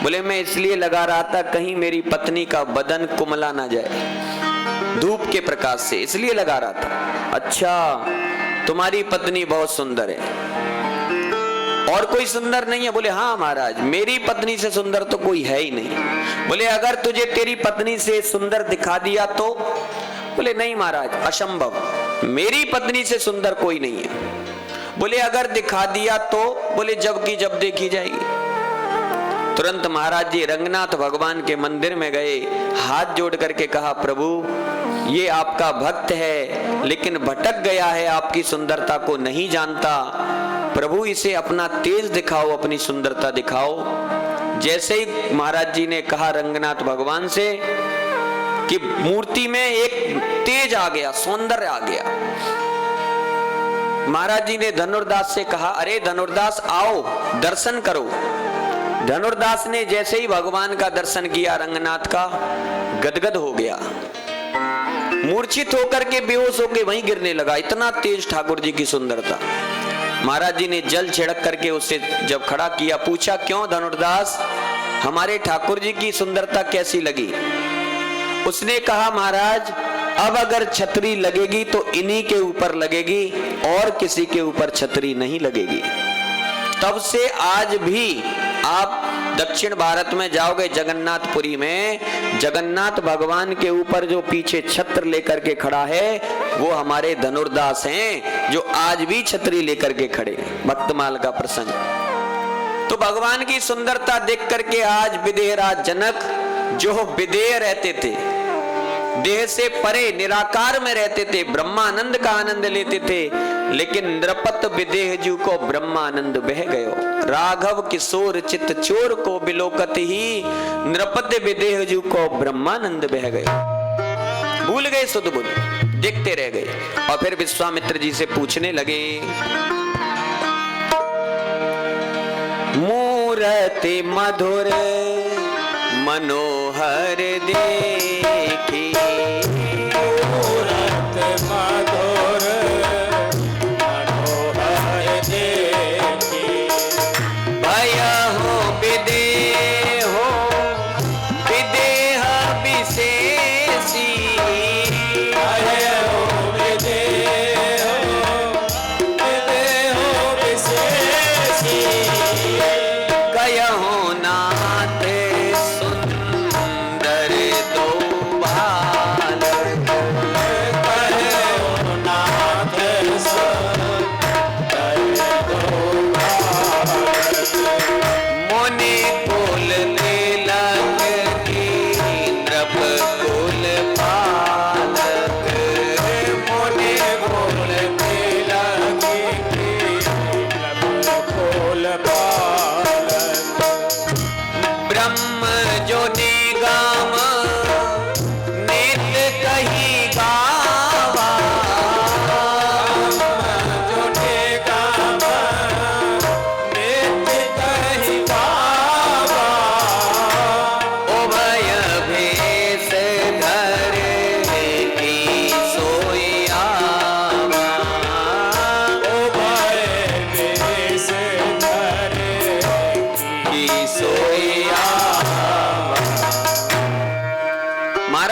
बोले मैं इसलिए लगा रहा था कहीं मेरी पत्नी का बदन कुमला ना जाए धूप के प्रकाश से, इसलिए लगा रहा था। अच्छा तुम्हारी पत्नी बहुत सुंदर है और कोई सुंदर नहीं है? बोले हाँ महाराज मेरी पत्नी से सुंदर तो कोई है ही नहीं। बोले अगर तुझे तेरी पत्नी से सुंदर दिखा दिया तो? बोले नहीं महाराज असंभव, मेरी पत्नी से सुंदर कोई नहीं है। बोले अगर दिखा दिया तो? बोले जब की जब देखी जाएगी। तुरंत महाराज जी रंगनाथ भगवान के मंदिर में गए, हाथ जोड़ करके कहा, प्रभु ये आपका भक्त है लेकिन भटक गया है, आपकी सुंदरता को नहीं जानता, प्रभु इसे अपना तेज दिखाओ, अपनी सुंदरता दिखाओ। जैसे ही महाराज जी ने कहा रंगनाथ भगवान से कि मूर्ति में एक तेज आ गया, सौंदर्य आ गया। महाराज जी ने धनुर्दास से कहा, अरे धनुर्दास आओ दर्शन करो। धनुर्दास ने जैसे ही भगवान का दर्शन किया रंगनाथ का, गदगद हो गया, मूर्छित होकर के बेहोश होकर वहीं गिरने लगा, इतना तेज ठाकुर जी की सुंदरता। महाराज जी ने जल छिड़क करके उसे जब खड़ा किया, पूछा क्यों धनुर्दास हमारे ठाकुर जी की सुंदरता कैसी लगी? उसने कहा महाराज अब अगर छतरी लगेगी तो इन्हीं के ऊपर लगेगी और किसी के ऊपर छतरी नहीं लगेगी। तब से आज भी आप दक्षिण भारत में जाओगे जगन्नाथपुरी में, जगन्नाथ भगवान के ऊपर जो पीछे छत्र लेकर के खड़ा है वो हमारे धनुर्दास हैं, जो आज भी छतरी लेकर के खड़े। भक्तमाल का प्रसंग। तो भगवान की सुंदरता देख करके आज विदेहराज जनक जो विदेह रहते थे, देह से परे निराकार में रहते थे, ब्रह्मानंद का आनंद लेते थे, लेकिन नृपत विदेह जू को ब्रह्मानंद बह गयो। राघव किशोर चित चोर को बिलोकत ही, नृपत विदेह जू को ब्रह्मानंद बह गयो। भूल गए सुध बुध, देखते रह गए। और फिर विश्वामित्र जी से पूछने लगे, मूरति मधुर मनोहर देखी, मूरत मधुर मनोहर देखी, भयहु विदेहो विदेह विशेषी, भयहु विदेहो विदेहो विशेषी, कयहु नाथ सुंदर दो भाल, कहो नाथ सुंदर दो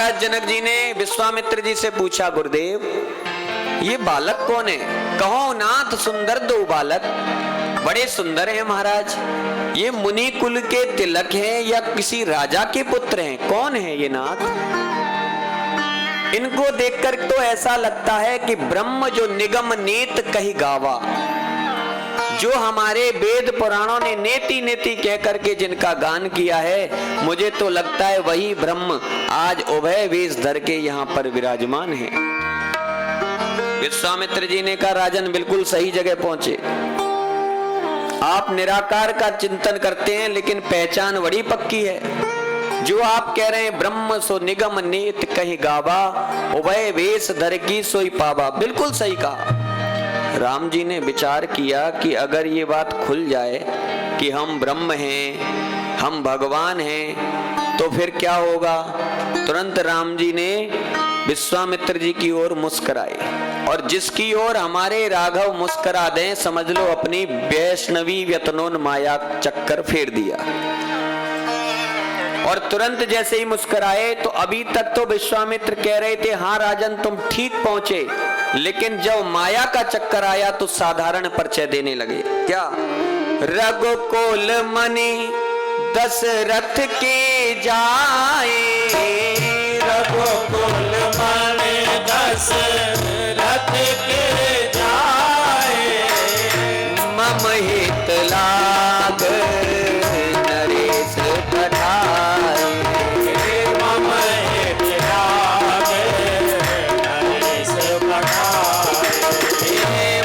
महाराज जनक जी ने विश्वामित्र जी से पूछा, गुरुदेव ये बालक कौन है? कहो नाथ सुंदर दो बालक, बड़े सुंदर हैं महाराज। ये मुनि कुल के तिलक हैं या किसी राजा के पुत्र हैं? कौन है ये नाथ? इनको देखकर तो ऐसा लगता है कि ब्रह्म जो निगम नेत कही गावा, जो हमारे वेद पुराणों ने नेति नेति कह करके जिनका गान किया है, मुझे तो लगता है वही ब्रह्म आज उभय वेश धर के यहाँ पर विराजमान है। विश्वामित्र जी ने कहा, राजन बिल्कुल सही जगह पहुंचे। आप निराकार का चिंतन करते हैं लेकिन पहचान बड़ी पक्की है। जो आप कह रहे हैं ब्रह्म सो निगम नेत कही गावा, उभय वेश धर की सोई पावा, बिल्कुल सही कहा। राम जी ने विचार किया कि अगर ये बात खुल जाए कि हम ब्रह्म हैं, हम भगवान हैं, तो फिर क्या होगा। तुरंत राम जी ने विश्वामित्र जी की ओर मुस्कुराए, और जिसकी ओर हमारे राघव मुस्कुरा दें, समझ लो अपनी वैष्णवी व्यतनोन माया चक्कर फेर दिया। और तुरंत जैसे ही मुस्कुराए, तो अभी तक तो विश्वामित्र कह रहे थे हाँ राजन तुम ठीक पहुंचे, लेकिन जब माया का चक्कर आया तो साधारण परिचय देने लगे। क्या? रघुकुल मणि दशरथ के जाए, रघुकुल मणि दशरथ के जाए, मम हित लाग नरेश पठाए, मम हित लाग नरेश पठाए,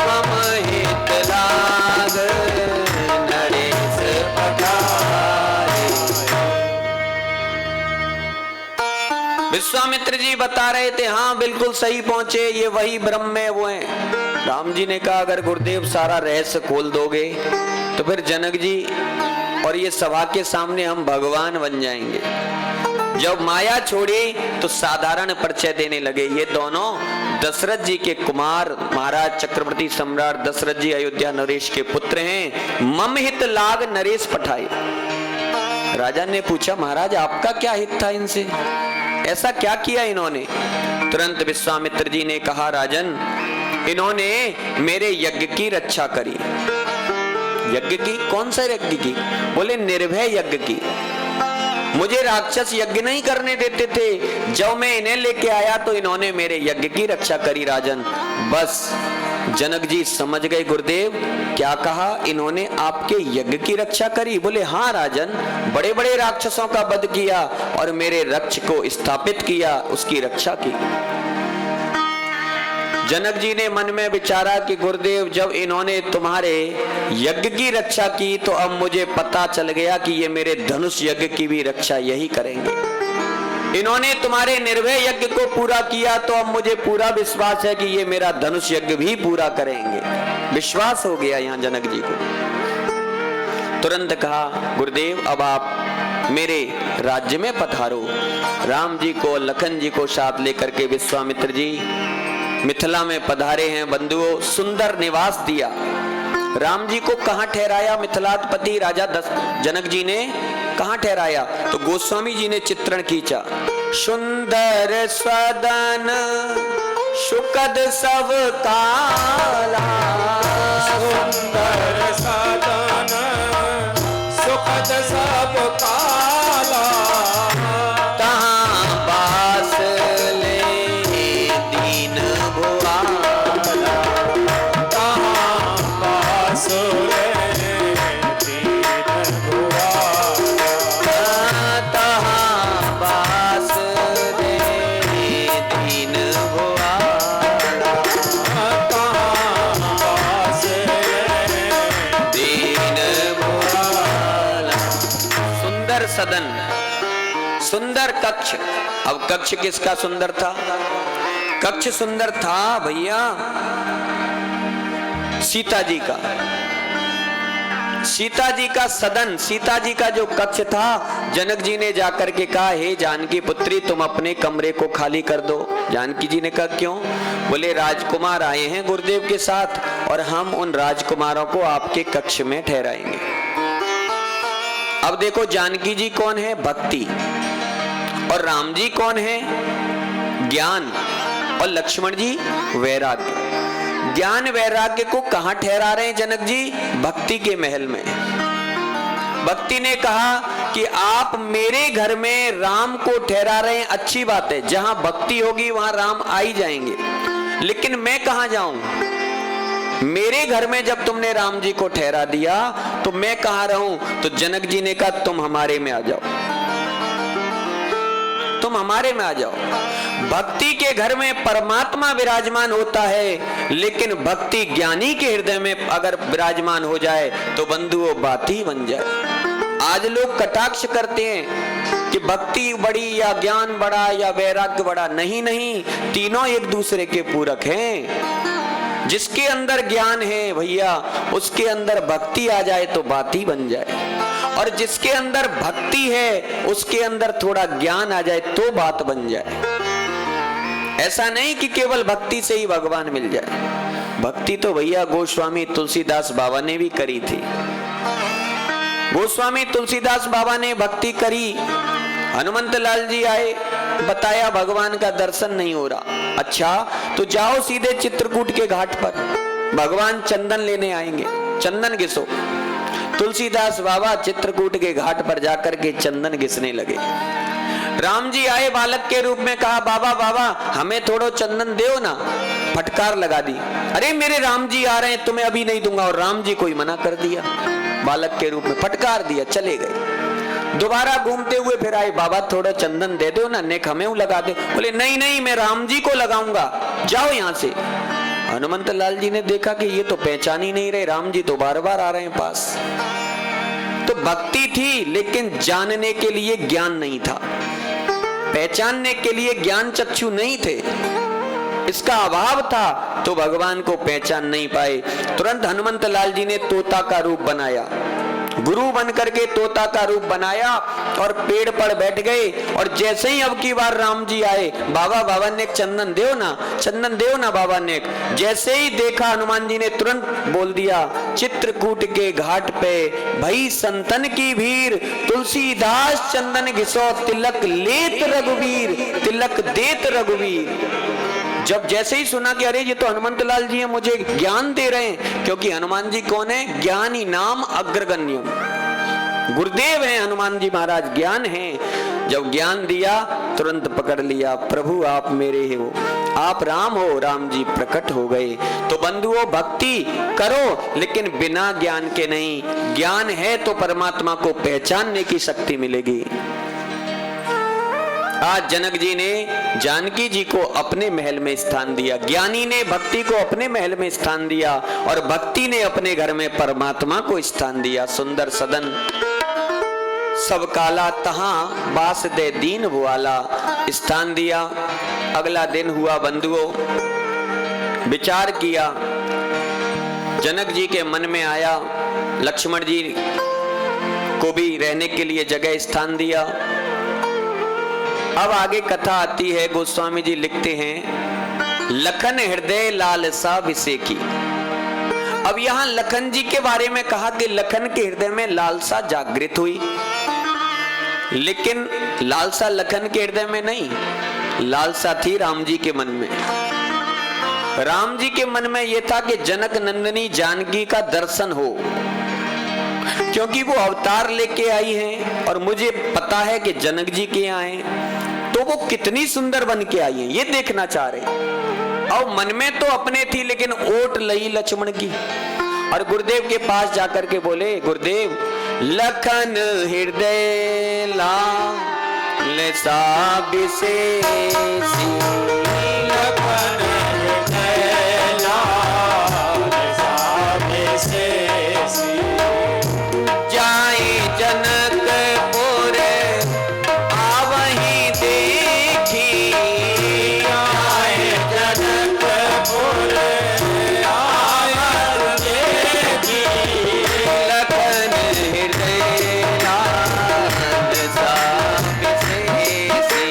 मम हित लाग नरेश पठाए। विश्वामित्र जी बता रहे थे हाँ बिल्कुल सही पहुंचे, ये वही ब्रह्म है, वो हैं। राम जी ने कहा अगर गुरुदेव सारा रहस्य खोल दोगे तो फिर जनक जी और ये सभा के सामने हम भगवान बन जाएंगे। जब माया छोड़ी तो साधारण परिचय देने लगे। ये दोनों दशरथ जी के कुमार, महाराज चक्रवर्ती सम्राट दशरथ जी अयोध्या नरेश के पुत्र हैं। मम हित लाग नरेश पठाए। राजा ने पूछा महाराज आपका क्या हित था इनसे, ऐसा क्या किया इन्होंने? तुरंत विश्वामित्र जी ने कहा राजन इन्होंने मेरे यज्ञ की रक्षा करी। यज्ञ की? कौन सा यज्ञ की? बोले निर्भय यज्ञ की। मुझे राक्षस यज्ञ नहीं करने देते थे, जब मैं इन्हें लेके आया तो इन्होंने मेरे यज्ञ की रक्षा करी राजन। बस जनक जी समझ गए गुरुदेव क्या कहा, इन्होंने आपके यज्ञ की रक्षा करी? बोले हाँ राजन, बड़े बड़े राक्षसों का वध किया और मेरे रक्ष को स्थापित किया, उसकी रक्षा की। जनक जी ने मन में विचारा कि गुरुदेव जब इन्होंने तुम्हारे यज्ञ की रक्षा की तो अब मुझे पता चल गया कि ये मेरे धनुष यज्ञ की भी रक्षा यही करेंगे। इन्होंने तुम्हारे निर्भय यज्ञ को पूरा किया तो अब मुझे पूरा विश्वास है कि ये मेरा धनुष यज्ञ भी पूरा करेंगे। विश्वास हो गया यहाँ जनक जी को। तुरंत कहा गुरुदेव अब आप मेरे राज्य में पधारो। राम जी को लखन जी को साथ लेकर के विश्वामित्र जी मिथिला में पधारे हैं। बंधुओं सुंदर निवास दिया। राम जी को कहां ठहराया मिथिलाधिपति राजा जनक जी ने? कहां ठहराया? तो गोस्वामी जी ने चित्रण खींचा। सुंदर सदन सुखद सब काला, सुंदर सदन सुखद सब काला, तहां बास ले दीन भुआला, तहां बास ले दीन भुआला, तहां बास ले दीन भुआला, तहां बास ले दीन भुआला। सुंदर सदन, सुंदर कक्ष। अब कक्ष किसका सुंदर था? कक्ष सुंदर था भैया सीता जी का। सीता जी का सदन, सीता जी का जो कक्ष था, जनक जी ने जाकर के कहा हे जानकी पुत्री तुम अपने कमरे को खाली कर दो। जानकी जी ने कहा क्यों? बोले राजकुमार आए हैं गुरुदेव के साथ और हम उन राजकुमारों को आपके कक्ष में ठहराएंगे। अब देखो जानकी जी कौन है? भक्ति। और राम जी कौन है? ज्ञान। और लक्ष्मण जी वैराग्य। ज्ञान वैराग्य को कहां ठहरा रहे हैं जनक जी? भक्ति के महल में। भक्ति ने कहा कि आप मेरे घर में राम को ठहरा रहे हैं, अच्छी बात है, जहां भक्ति होगी वहां राम आ ही जाएंगे, लेकिन मैं कहां जाऊं? मेरे घर में जब तुमने राम जी को ठहरा दिया तो मैं कहां रहूं? तो जनक जी ने कहा तुम हमारे में आ जाओ, तुम हमारे में आ जाओ। भक्ति के घर में परमात्मा विराजमान होता है, लेकिन भक्ति ज्ञानी के हृदय में अगर विराजमान हो जाए तो बंधुओं बात ही बन जाए। आज लोग कटाक्ष करते हैं कि भक्ति बड़ी या ज्ञान बड़ा या वैराग्य बड़ा। नहीं नहीं, तीनों एक दूसरे के पूरक हैं। जिसके अंदर ज्ञान है भैया, उसके अंदर भक्ति आ जाए तो बात ही बन जाए, और जिसके अंदर भक्ति है उसके अंदर थोड़ा ज्ञान आ जाए तो बात बन जाए। ऐसा नहीं कि केवल भक्ति से ही भगवान मिल जाए। भक्ति तो भैया गोस्वामी तुलसीदास बाबा ने भी करी थी। गोस्वामी तुलसीदास बाबा ने भक्ति करी। हनुमंत लाल जी आए, बताया भगवान का दर्शन नहीं हो रहा। अच्छा तो जाओ सीधे चित्रकूट के घाट पर, भगवान चंदन लेने आएंगे, चंदन घिसो। तुलसीदास बाबा चित्रकूट के घाट पर जाकर के चंदन घिसने लगे। राम जी आए बालक के रूप में, कहा बाबा बाबा हमें थोड़ा चंदन दो ना। फटकार लगा दी, अरे मेरे राम जी आ रहे हैं, तुम्हें अभी नहीं दूंगा। और राम जी को ही मना कर दिया, बालक के रूप में फटकार दिया, चले गए। दोबारा घूमते हुए फिर आए, बाबा थोड़ा चंदन दे दो ना, नेक हमें लगा दे। बोले नहीं नहीं, मैं राम जी को लगाऊंगा, जाओ यहां से। हनुमंत लाल जी ने देखा कि ये तो पहचान ही नहीं रहे, राम जी तो बार बार आ रहे हैं पास। तो भक्ति थी लेकिन जानने के लिए ज्ञान नहीं था, पहचानने के लिए ज्ञान चक्षु नहीं थे, इसका अभाव था, तो भगवान को पहचान नहीं पाए। तुरंत हनुमंत लाल जी ने तोता का रूप बनाया, गुरु बनकर के तोता का रूप बनाया और पेड़ पर बैठ गए। और जैसे ही अब की बार राम जी आए, बाबा बाबा ने चंदन दो ना, चंदन दो ना बाबा ने। जैसे ही देखा हनुमान जी ने तुरंत बोल दिया, चित्रकूट के घाट पे भई संतन की भीड़, तुलसीदास चंदन घिसो, तिलक लेत रघुवीर, तिलक देत रघुवीर। जब जैसे ही सुना कि अरे ये तो हनुमंत लाल जी हैं, मुझे ज्ञान दे रहे हैं, क्योंकि हनुमान जी कौन है? ज्ञानी नाम अग्रगण्यम, गुरुदेव हैं हनुमान जी महाराज, ज्ञान है। जब ज्ञान दिया तुरंत पकड़ लिया, प्रभु आप मेरे हो, आप राम हो, राम जी प्रकट हो गए। तो बंधुओं भक्ति करो लेकिन बिना ज्ञान के नहीं, ज्ञान है तो परमात्मा को पहचानने की शक्ति मिलेगी। आज जनक जी ने जानकी जी को अपने महल में स्थान दिया, ज्ञानी ने भक्ति को अपने महल में स्थान दिया, और भक्ति ने अपने घर में परमात्मा को स्थान दिया। सुंदर सदन सब काला, तहां बास दे दीन भुआला, स्थान दिया। अगला दिन हुआ बंधुओं, विचार किया, जनक जी के मन में आया लक्ष्मण जी को भी रहने के लिए जगह स्थान दिया। अब आगे कथा आती है, गोस्वामी जी लिखते हैं, लखन हृदय लालसा विसेकी। अब यहां लखन जी के बारे में कहा कि लखन के हृदय में लालसा जागृत हुई, लेकिन लालसा लखन के हृदय में नहीं, लालसा थी राम जी के मन में। राम जी के मन में यह था कि जनक नंदिनी जानकी का दर्शन हो, क्योंकि वो अवतार लेके आई हैं और मुझे पता है कि जनक जी के यहाँ हैं, तो वो कितनी सुंदर बन के आई हैं ये देखना चाह रहे। और मन में तो अपने थी, लेकिन ओट लई लक्ष्मण की। और गुरुदेव के पास जाकर के बोले, गुरुदेव लखन हृदय लालसा विशेषी, लखन हृदय लालसा विशेषी, जाए जनकपुर आवहीं देखी, आए जनकपुर आवर देखी, लखन हृदय लालसा विशेषी,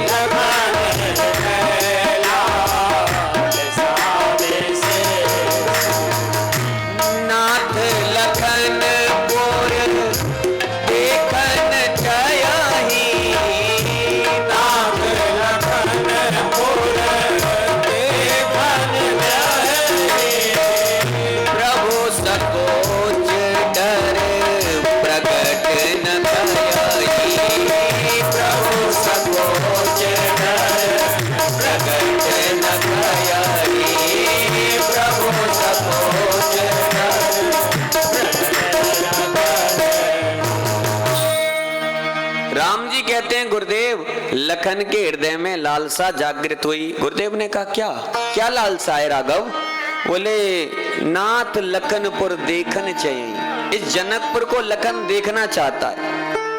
लखन हृदय लखन के हृदय में लालसा जागृत हुई। गुरुदेव ने कहा क्या क्या लालसा है राघव? बोले नाथ लखनपुर देखन चाहिए। इस जनकपुर को लखन देखना चाहता है,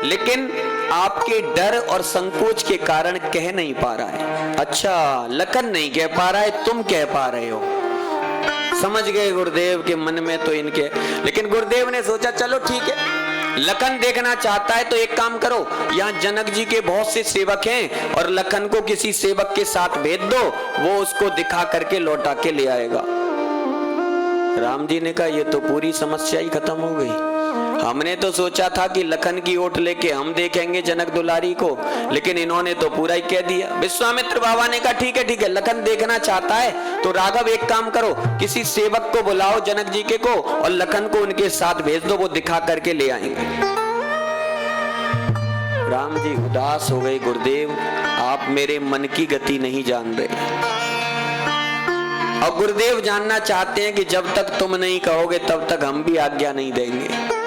लेकिन आपके डर और संकोच के कारण कह नहीं पा रहा है। अच्छा, लखन नहीं कह पा रहा है, तुम कह पा रहे हो। समझ गए गुरुदेव के मन में तो इनके। लेकिन गुरुदेव ने सोचा चलो ठीक है, लखन देखना चाहता है तो एक काम करो, यहाँ जनक जी के बहुत से सेवक हैं और लखन को किसी सेवक के साथ भेज दो, वो उसको दिखा करके लौटा के ले आएगा। राम जी ने कहा ये तो पूरी समस्या ही खत्म हो गई। हमने तो सोचा था कि लखन की ओट लेके हम देखेंगे जनक दुलारी को, लेकिन इन्होंने तो पूरा ही कह दिया। विश्वामित्र बाबा ने कहा ठीक है, लखन देखना चाहता है तो राघव एक काम करो, किसी सेवक को बुलाओ जनक जी के को और लखन को उनके साथ भेज दो, वो दिखा करके ले आएंगे। राम जी उदास हो गए। गुरुदेव आप मेरे मन की गति नहीं जान रहे, और गुरुदेव जानना चाहते हैं कि जब तक तुम नहीं कहोगे तब तक हम भी आज्ञा नहीं देंगे।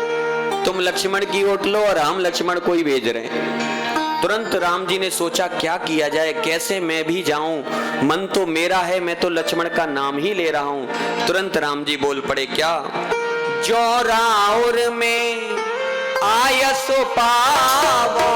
तुम लक्ष्मण की ओट लो और हम लक्ष्मण को ही भेज रहे हैं। तुरंत राम जी ने सोचा क्या किया जाए, कैसे मैं भी जाऊं, मन तो मेरा है, मैं तो लक्ष्मण का नाम ही ले रहा हूं। तुरंत राम जी बोल पड़े क्या? जो राउर में आयसो पावो,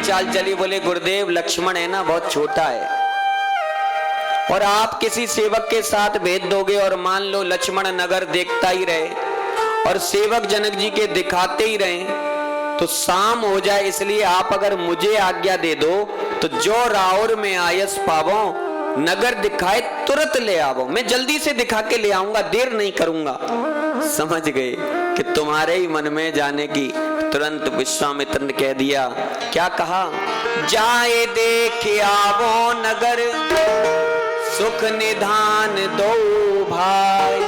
चाल चली। बोले गुरुदेव लक्ष्मण है ना बहुत छोटा है, और आप किसी सेवक के साथ भेज दोगे और मान लो लक्ष्मण नगर देखता ही रहे और सेवक जनक जी के दिखाते ही रहे तो शाम हो जाए, इसलिए आप अगर मुझे आज्ञा दे दो तो जो राउर में आयस पावो, नगर दिखाए तुरंत ले आवो, मैं जल्दी से दिखा के ले आऊंगा, देर नहीं करूंगा। समझ गए कि तुम्हारे ही मन में जाने की। तुरंत विश्वामित्र ने कह दिया, क्या कहा? जाए देख आवो नगर, सुख निधान दो भाई,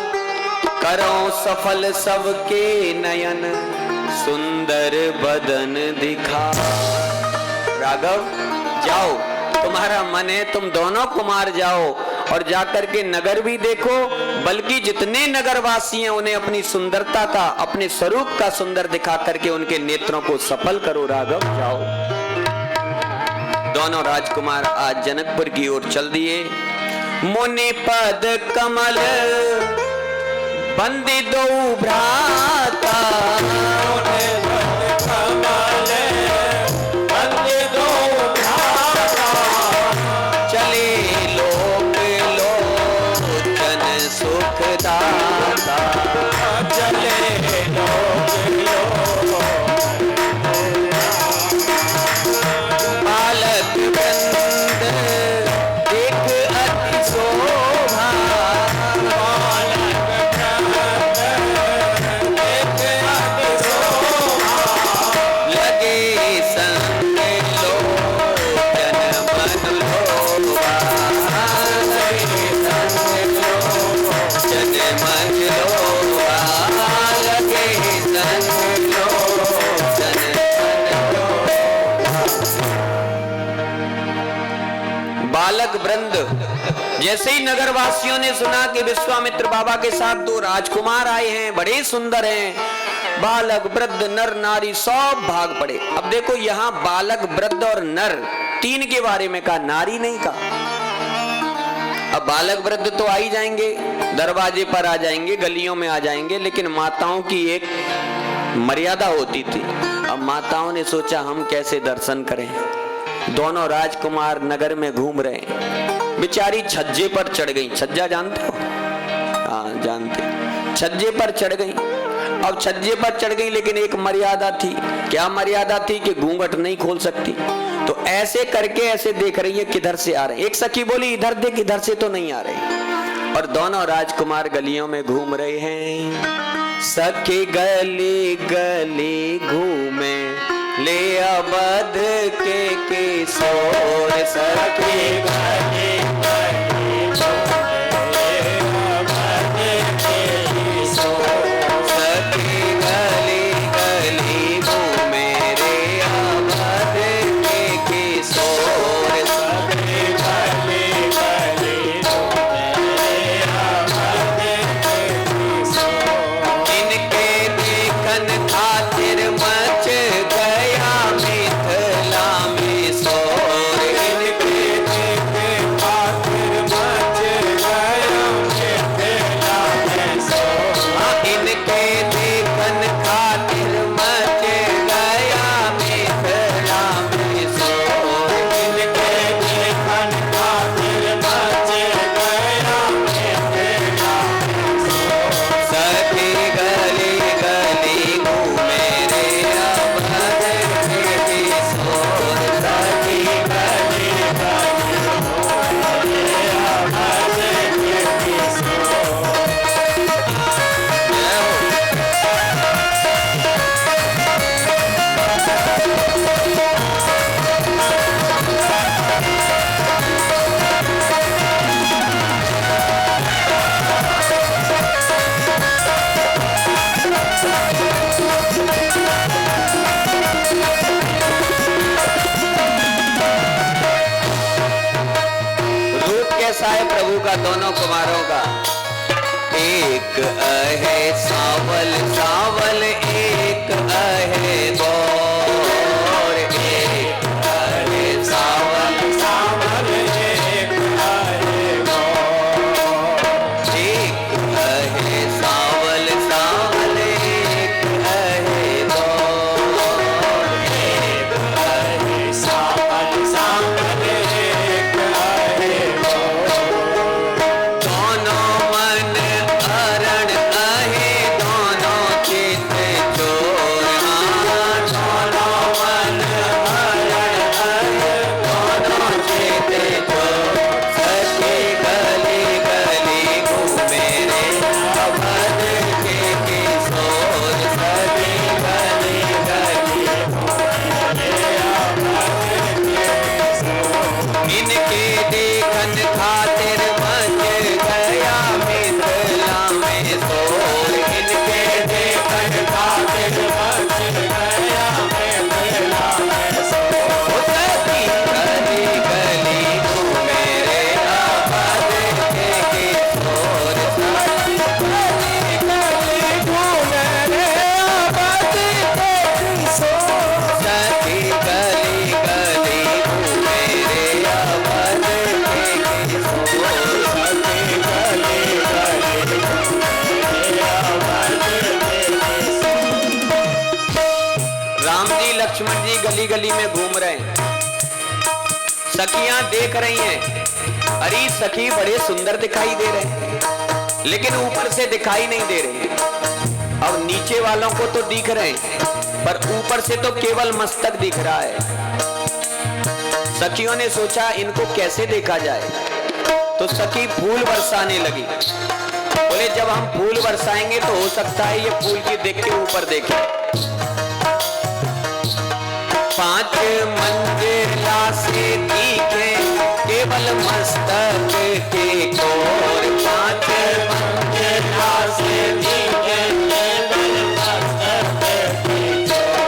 करो सफल सबके नयन, सुंदर बदन दिखा। राघव जाओ, तुम्हारा मन है तुम दोनों कुमार जाओ और जाकर के नगर भी देखो, बल्कि जितने नगरवासी हैं उन्हें अपनी सुंदरता का, अपने स्वरूप का सुंदर दिखा करके उनके नेत्रों को सफल करो। राघव जाओ। दोनों राजकुमार आज जनकपुर की ओर चल दिए। मुनि पद कमल बंदी दो भ्राता, जैसे ही नगरवासियों ने सुना कि विश्वामित्र बाबा के साथ दो राजकुमार आए हैं, बड़े सुंदर हैं, बालक वृद्ध नर नारी सब भाग पड़े। अब देखो यहाँ बालक वृद्ध और नर तीन के बारे में कहा, नारी नहीं कहा। अब बालक वृद्ध तो आ ही जाएंगे, दरवाजे पर आ जाएंगे, गलियों में आ जाएंगे, लेकिन माताओं की एक मर्यादा होती थी। अब माताओं ने सोचा हम कैसे दर्शन करें। दोनों राजकुमार नगर में घूम रहे हैं, बेचारी छज्जे पर चढ़ गई। छज्जा जानते हो? हाँ जानते। छज्जे पर चढ़ गई। अब छज्जे पर चढ़ गई, लेकिन एक मर्यादा थी। क्या मर्यादा थी? कि घूंघट नहीं खोल सकती। तो ऐसे करके ऐसे देख रही है किधर से आ रहे। एक सखी बोली इधर देख, इधर से तो नहीं आ रहे। और दोनों राजकुमार गलियों में घूम रहे हैं, सखी गली गली घूमे ले अवध के किशोर। सखी गली गली घूमे अवध के किशोर। सखी गली गली घूमे रे अवध के किशोर। सखी गली गली घूमे अवध के किशोर। इनके देखन खातिर मच गया मिथिला में शोर। इनके देखे खातिर मच गया मिथिला में शोर। इनके देखन खातिर मच गया मिथिला में शोर। इनके देखन खातिर मच गया मिथिला में शोर। सखी गली गली घूमे रे अवध के किशोर। सखी गली गली घूमे अवध के किशोर। रूप कैसा है प्रभु का दोनों कुमारों का? एक है सावल सावल, एक है गौर। एक है सावल सावल एक है गौर। एक है सावल सावल, एक है गौर। एक है सावल सावल एक है गौर। दोनों मन हरण आहे, दोनों चित चोर। दोनों मन हरण है दोनों चित चोर। सखी गली गली घूमे रे अवध के किशोर। सखी गली गली घूमे अवध के किशोर। इनके देखन खातिर मच गया मिथिला में शोर। इनके देखन खातिर मच गया मिथिला में शोर। सखी गली गली घूमे रे अवध के किशोर। गली गली घूमे रे अवध के किशोर। सखी गली गली घूमे रे अवध के किशोर। सखी गली गली घूमे अवध के किशोर। राम जी लक्ष्मण जी गली गली में घूम रहे हैं। सखियां देख रही हैं, अरे सखी बड़े सुंदर दिखाई दे रहे हैं, लेकिन ऊपर से दिखाई नहीं दे रहे हैं। अब नीचे वालों को तो दिख रहे हैं, पर ऊपर से तो केवल मस्तक दिख रहा है। सखियों ने सोचा इनको कैसे देखा जाए, तो सखी फूल बरसाने लगी। बोले जब हम फूल बरसाएंगे तो हो सकता है ये फूल की देख के ऊपर देखे। पांच मंजिला से दिखे केवल मस्तक के कोर। पांच मंजिला से दिखे केवल मस्तक के कोर।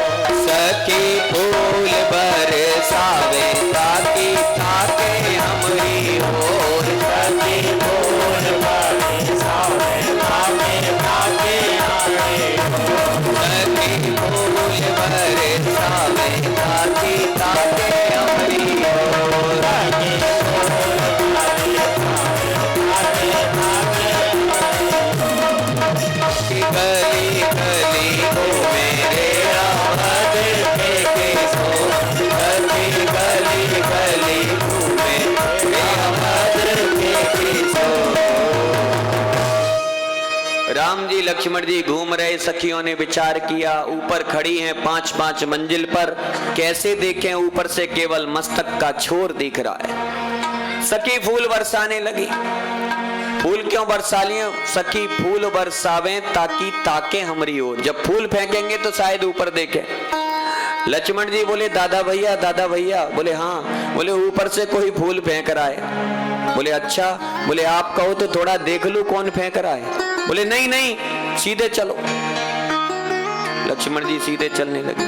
सखी फूल बरसावे ताकि ताके हमरी ओर। सखी फूल बरसावे ताके ताके हमरी ओर। सखी फूल बरसावे ताकि ताके हमरी ओर। सखी फूल बरसावे ताके ताके हमरी ओर। गली गली घूमे रे अवध के किशोर। सखी गली गली घूमे रे अवध के किशोर। राम जी लक्ष्मण जी घूम रहे। सखियों ने विचार किया, ऊपर खड़ी हैं 5-5 मंजिल पर, कैसे देखें ऊपर से केवल मस्तक का छोर दिख रहा है। सखी फूल बरसाने लगी। फूल क्यों बरसा लिए सखी? फूल बरसावे ताकि ताके हमरी ओर। जब फूल फेंकेंगे तो शायद ऊपर देखे। लक्ष्मण जी बोले दादा भैया, दादा भैया। बोले हाँ। बोले ऊपर से कोई फूल फेंक रहा है। बोले अच्छा। बोले आप कहो तो थोड़ा देख लूं कौन फेंक रहा है। बोले नहीं नहीं, सीधे चलो। लक्ष्मण जी सीधे चलने लगे।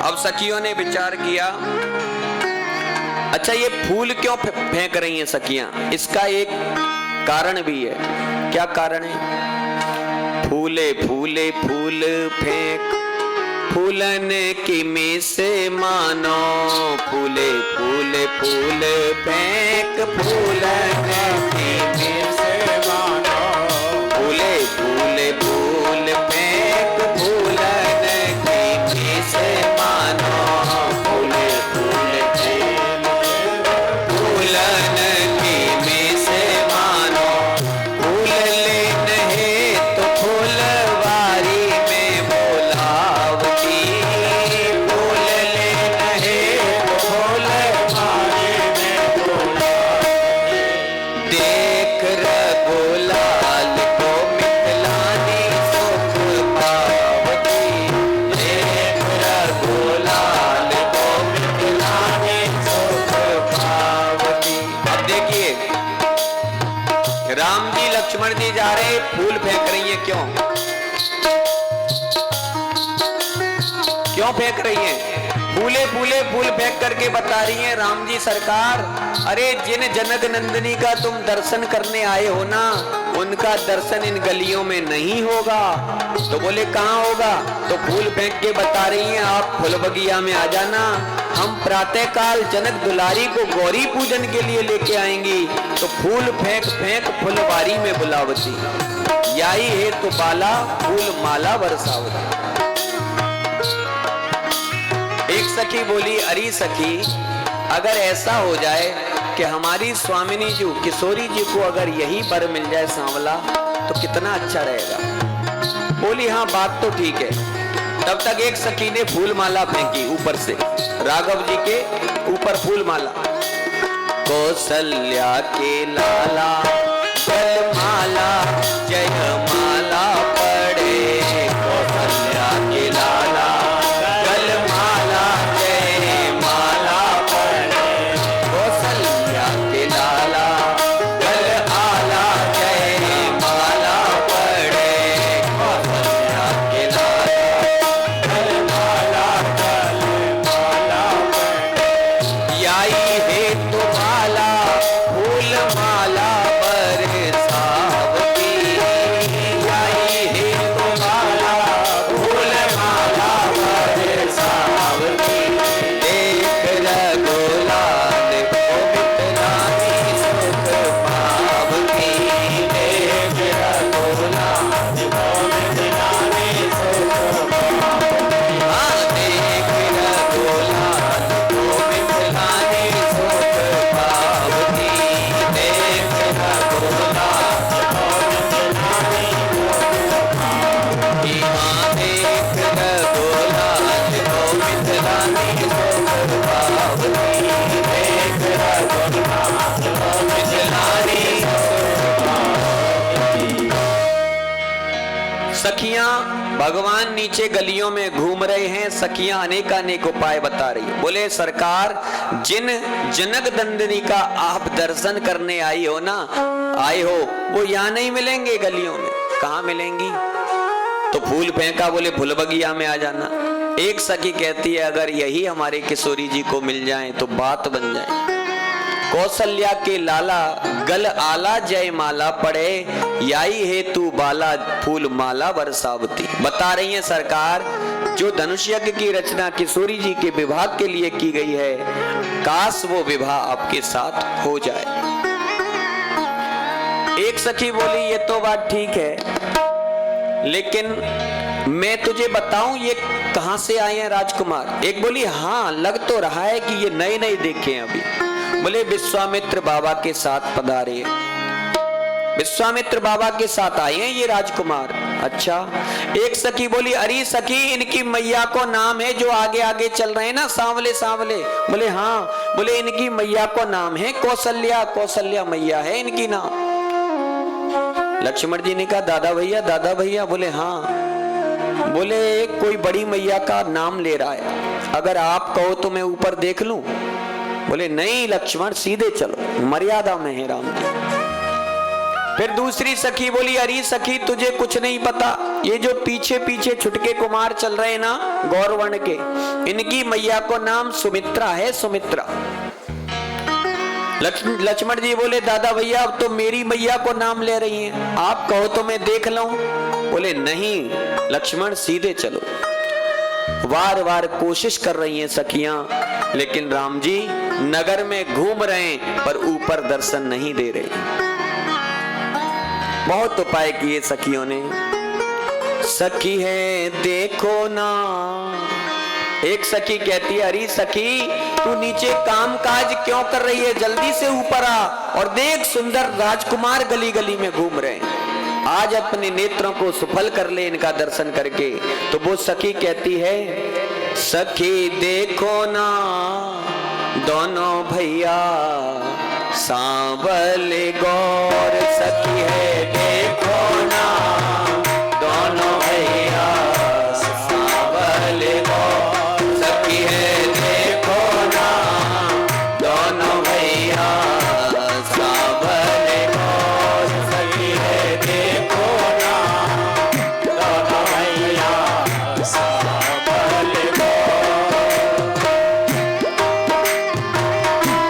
अब सखियों ने विचार किया, अच्छा ये फूल क्यों फेंक रही हैं सखियां? इसका एक कारण भी है। क्या कारण है? फूले फूले फूल फेंक, फूलन की में से मानो। फूले फूले फूल फेंक, फूलन की में से मानो। फूले फूले फूल फेंक, फूलन की में से मानो। फूले फूले फूलन की में से मानो। फूल लेने है तो फूलवारी में बोलावती। फूल लेने है तो फूलवारी में बोलावती। देख रघुलाल को मिथिलानी सुख पावती। देख रघुलाल को मिथिलानी सुख पावती। अब देखिए राम जी लक्ष्मण जी जा रहे, फूल फेंक रही है। क्यों क्यों फेंक रही है? फूले फूले फूल फेंक करके बता रही है राम जी सरकार, अरे जिन जनक नंदिनी का तुम दर्शन करने आए हो ना, उनका दर्शन इन गलियों में नहीं होगा। तो बोले कहाँ होगा? तो फूल फेंक के बता रही हैं आप फूल बगिया में आ जाना। हम प्रातः काल जनक दुलारी को गौरी पूजन के लिए लेके आएंगी। तो फूल फेंक फेंक फुलवारी में बुलावती। याई है तो बाला फूल माला बरसावती। एक सखी बोली, अरे सखी अगर ऐसा हो जाए कि हमारी स्वामिनी जी किशोरी जी को अगर यही वर मिल जाए सांवला, तो कितना अच्छा रहेगा। बोली हाँ बात तो ठीक है। तब तक एक सखी ने फूल माला फेंकी ऊपर से, राघव जी के ऊपर फूल माला। कौशल्या के लाला जल माला जय माला पड़े। कौशल्या के लाला जल माला जय माला पड़े। कौशल्या के लाला जल आला जय माला पड़े। कौशल्या के लाला जल माला जय माला पड़े। याई है तो माला फूल माला बरसावती। याई है तो माला फूल माला बरसावती। देख रघुलाल को मिथिलानी सुख पावती। देख रघुलाल को मिथिलानी सुख पावती। हाँ देख रघुलाल को मिथिलानी सुख पावती। देख रघुलाल को मिथिलानी सुख पावती। हाँ देख रघुलाल को मिथिलानी सुख पावती। देख रघुलाल को मिथिलानी सुख पावती। सखियां भगवान नीचे गलियों में घूम रहे हैं। सखियां अनेकानेक उपाय बता रही है। बोले सरकार जिन जनक नंदिनी का आप दर्शन करने आए हो वो यहाँ नहीं मिलेंगे गलियों में। कहाँ मिलेंगी? तो फूल फेंका, बोले फूल बगिया में आ जाना। एक सखी कहती है अगर यही हमारे किशोरी जी को मिल जाए तो बात बन जाए। कौशल्या के लाला गल आला जय माला पड़े। याई है तू बाला फूल माला बरसावती। बता रही है सरकार जो धनुष यज्ञ की रचना किशोरी जी के विवाह के लिए की गई है, काश वो विवाह आपके साथ हो जाए। एक सखी बोली ये तो बात ठीक है, लेकिन मैं तुझे बताऊं ये कहां से आए हैं राजकुमार? एक बोली हाँ लग तो रहा है कि ये नए नए देखे हैं अभी। बोले विश्वामित्र बाबा के साथ पधारे। विश्वामित्र बाबा के साथ आए हैं ये राजकुमार। अच्छा। एक सखी बोली अरे सखी इनकी मैया को नाम है जो आगे आगे चल रहे हैं ना सांवले सांवले। बोले हाँ। बोले इनकी मैया को नाम है कौशल्या। कौशल्या मैया है इनकी नाम। लक्ष्मण जी ने कहा दादा भैया। बोले हाँ। बोले कोई बड़ी मैया का नाम ले रहा है, अगर आप कहो तो मैं ऊपर देख लूं। बोले नहीं लक्ष्मण सीधे चलो, मर्यादा में है राम जी। फिर दूसरी सखी बोली अरे सखी तुझे कुछ नहीं पता, ये जो पीछे पीछे छुटके कुमार चल रहे ना गौरवर्ण के, इनकी मैया को नाम सुमित्रा है, सुमित्रा। लक्ष्मण जी बोले दादा भैया अब तो मेरी मैया को नाम ले रही हैं, आप कहो तो मैं देख लूं। बोले नहीं लक्ष्मण सीधे चलो। बार बार कोशिश कर रही हैं सखियां, लेकिन राम जी नगर में घूम रहे हैं पर ऊपर दर्शन नहीं दे रहे। बहुत उपाय किए सखियों ने। सखी है देखो ना, एक सखी कहती है अरे सखी तू नीचे काम काज क्यों कर रही है, जल्दी से ऊपर आ और देख सुंदर राजकुमार गली गली में घूम रहे हैं, आज अपने नेत्रों को सुफल कर ले इनका दर्शन करके। तो वो सखी कहती है सखी देखो ना दोनों भैया सांवल गौर, सखी है देखो ना दोनों भैया सांवल गौर, सखी है देखो ना दोनों भैया सांवल गौर, सखी है देखो ना दोनों भैया सांवल गौर,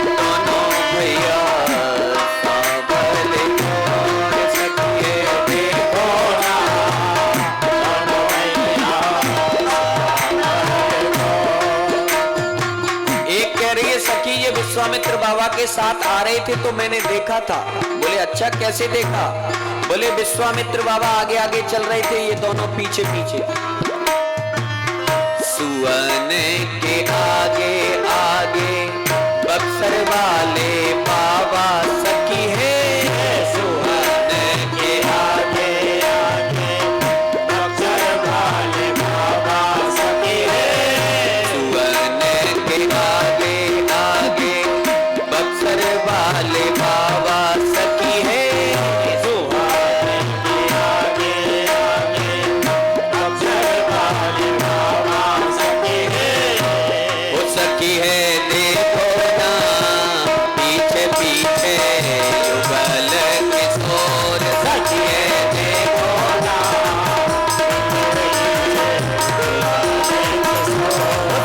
दोनों भैया सांवल गौर, सखी है देखो ना दोनों भैया सांवल गौर। एक कह रही है सखी ये विश्वामित्र बाबा के साथ आ रहे थे तो मैंने देखा था। बोले अच्छा कैसे देखा? बोले विश्वामित्र बाबा आगे आगे चल रहे थे, ये दोनों पीछे पीछे। सुवन के आगे आगे बक्सर वाले बाबा सखी है, सुवन के आगे आगे बक्सर वाले बाबा सखी है, सुवन के आगे आगे बक्सर वाले बाबा सखी है, सुवन के आगे आगे बक्सर वाले बाबा सखी है। वो सखी है देखो ना पीछे पीछे युगल किशोर, सखी है देखो ना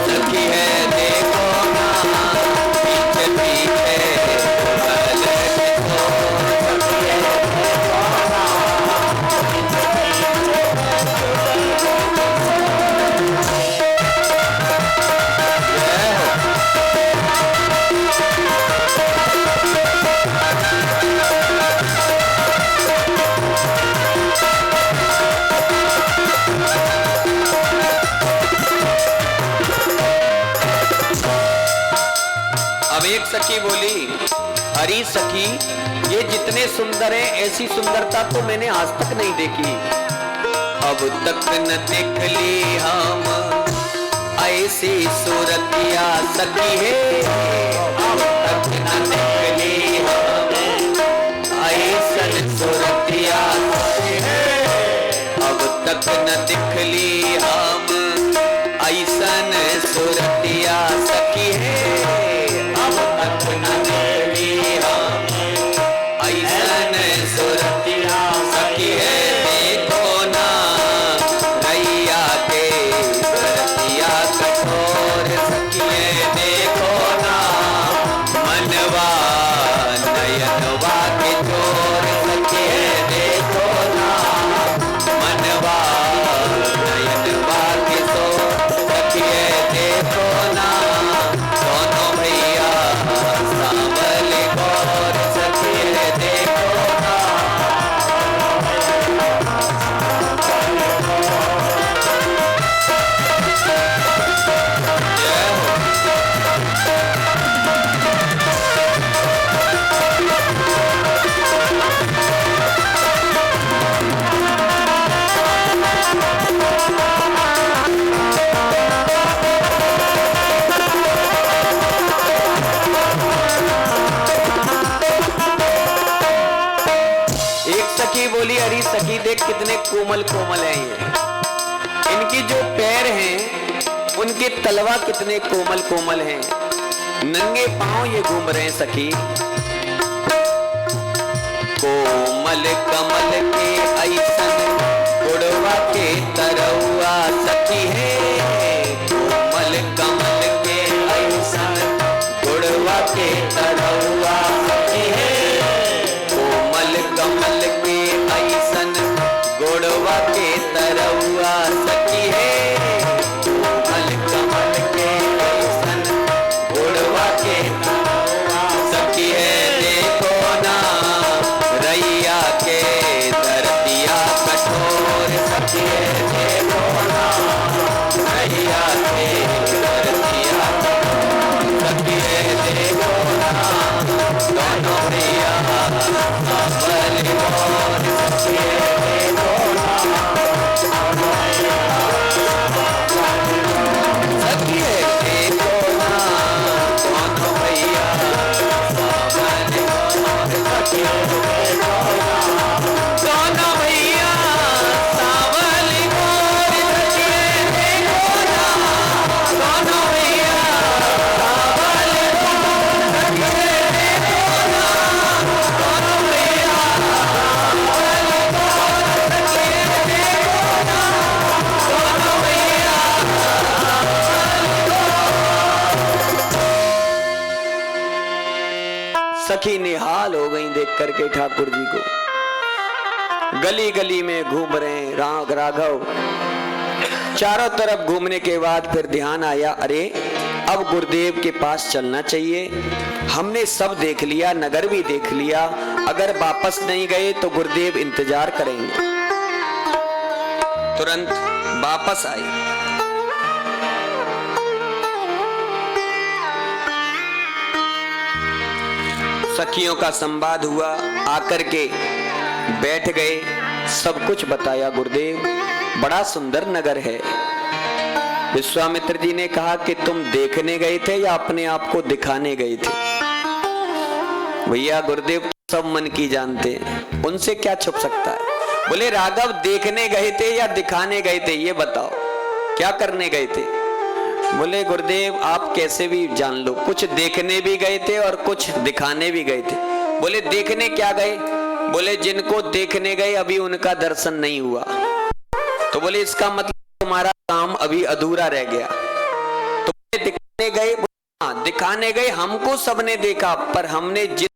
सखी है देखो ना पीछे पीछे युगल किशोर, सखी है देखो ना। जय हो। अब एक सखी बोली अरे सखी ये जितने सुंदर हैं ऐसी सुंदरता तो मैंने आज तक नहीं देखी, अब तक न देख ली हम ऐसी सूरतिया सखी है, अब तक न देख ली हम ऐसन सूरतिया सखी है, अब तक न दिख ली हम ऐसन सूरतिया सखी है, अब तक न देख ली हम ऐसन सूरतिया सखी है। देखो ना रैया के सूरतिया कठोर, सखी है देखो ना मनवा देख कितने कोमल कोमल हैं ये। इनकी जो पैर हैं उनके तलवा कितने कोमल कोमल हैं। नंगे पांव ये घूम रहे हैं सखी। कोमल कमल के ऐसन गुड़वा के तरौआ सखी है। कोमल कमल के ऐसन गुड़वा के तरौआ सखी है। कोमल कमल के ऐसन गुड़वा के तरौआ सखी है। कोमल कमल के ऐसन गुड़वा के तरौआ सखी है। देखो ना रैया के धरतिया कठोर सखी है। देखो ना रैया के धरतिया सखी है। देखो ना दोनों भैया अबल मोर सखी है। देखो ना दोनों भैया सखी है। देखो ना दोनों भैया अबल मोर सखी है। देखो ना दोनों भैया सावल मोर सखी है। देखो ना दोनों भैया सावल मोर सखी है। देखो ना दोनों भैया सावल मोर सखी है। देखो ना दोनों भैया। सखी निहाल हो गई देख करके ठाकुर जी को। गली गली में घूम रहे हैं राघव। चारों तरफ घूमने के बाद फिर ध्यान आया, अरे अब गुरुदेव के पास चलना चाहिए। हमने सब देख लिया, नगर भी देख लिया, अगर वापस नहीं गए तो गुरुदेव इंतजार करेंगे। तुरंत वापस आए। सखियों का संवाद हुआ, आकर के बैठ गए, सब कुछ बताया गुरुदेव। बड़ा सुंदर नगर है। विश्वामित्र जी ने कहा कि तुम देखने गए थे या अपने आप को दिखाने गए थे? भैया गुरुदेव सब मन की जानते हैं, उनसे क्या छुप सकता है। बोले राघव देखने गए थे या दिखाने गए थे, ये बताओ क्या करने गए थे? बोले गुरुदेव आप कैसे भी जान लो, कुछ देखने भी गए थे और कुछ दिखाने भी गए थे। बोले देखने क्या गए? बोले जिनको देखने गए अभी उनका दर्शन नहीं हुआ। तो बोले इसका मतलब तुम्हारा काम अभी अधूरा रह गया। तो बोले दिखाने गए? हाँ दिखाने गए, हमको सबने देखा पर हमने जिन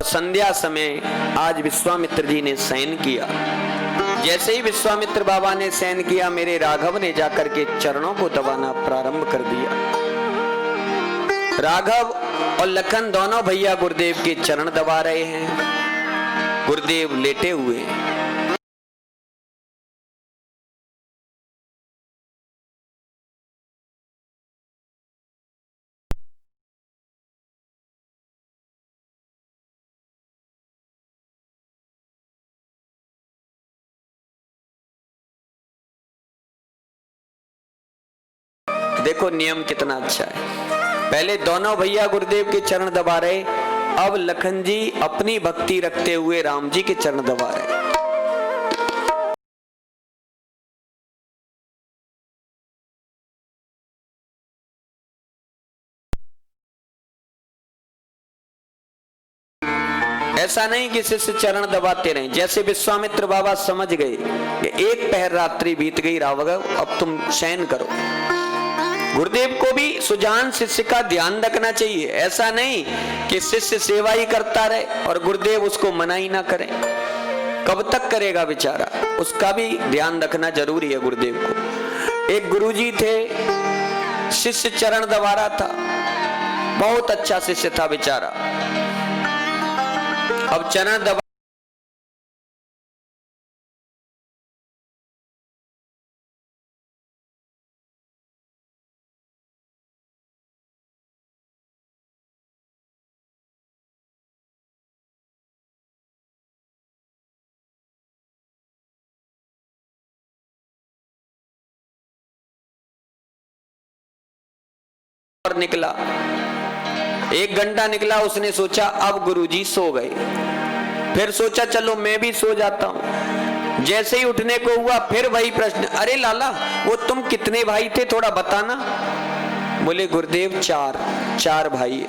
संध्या समय आज विश्वामित्र जी ने शयन किया। जैसे ही विश्वामित्र बाबा ने शयन किया, मेरे राघव ने जाकर के चरणों को दबाना प्रारंभ कर दिया। राघव और लखन दोनों भैया गुरुदेव के चरण दबा रहे हैं। गुरुदेव लेटे हुए हैं। देखो नियम कितना अच्छा है। पहले दोनों भैया गुरुदेव के चरण दबा रहे, अब लखन जी अपनी भक्ति रखते हुए राम जी के चरण दबा रहे। ऐसा नहीं कि शिष्य चरण दबाते रहे। जैसे विश्वामित्र बाबा समझ गए कि एक पहर रात्रि बीत गई राघव, अब तुम शयन करो। गुरुदेव को भी सुजान शिष्य का ध्यान रखना चाहिए। ऐसा नहीं कि शिष्य सेवा ही करता रहे और गुरुदेव उसको मना ही ना करें। कब तक करेगा बेचारा, उसका भी ध्यान रखना जरूरी है गुरुदेव को। एक गुरुजी थे, शिष्य चरण दबा रहा था, बहुत अच्छा शिष्य था बेचारा। अब चरण दबा और निकला। 1 घंटा निकला, उसने सोचा अब गुरुजी सो गए, फिर सोचा चलो मैं भी सो जाता हूं। जैसे ही उठने को हुआ फिर वही प्रश्न, अरे लाला वो तुम कितने भाई थे थोड़ा बताना। बोले गुरुदेव 4 भाई।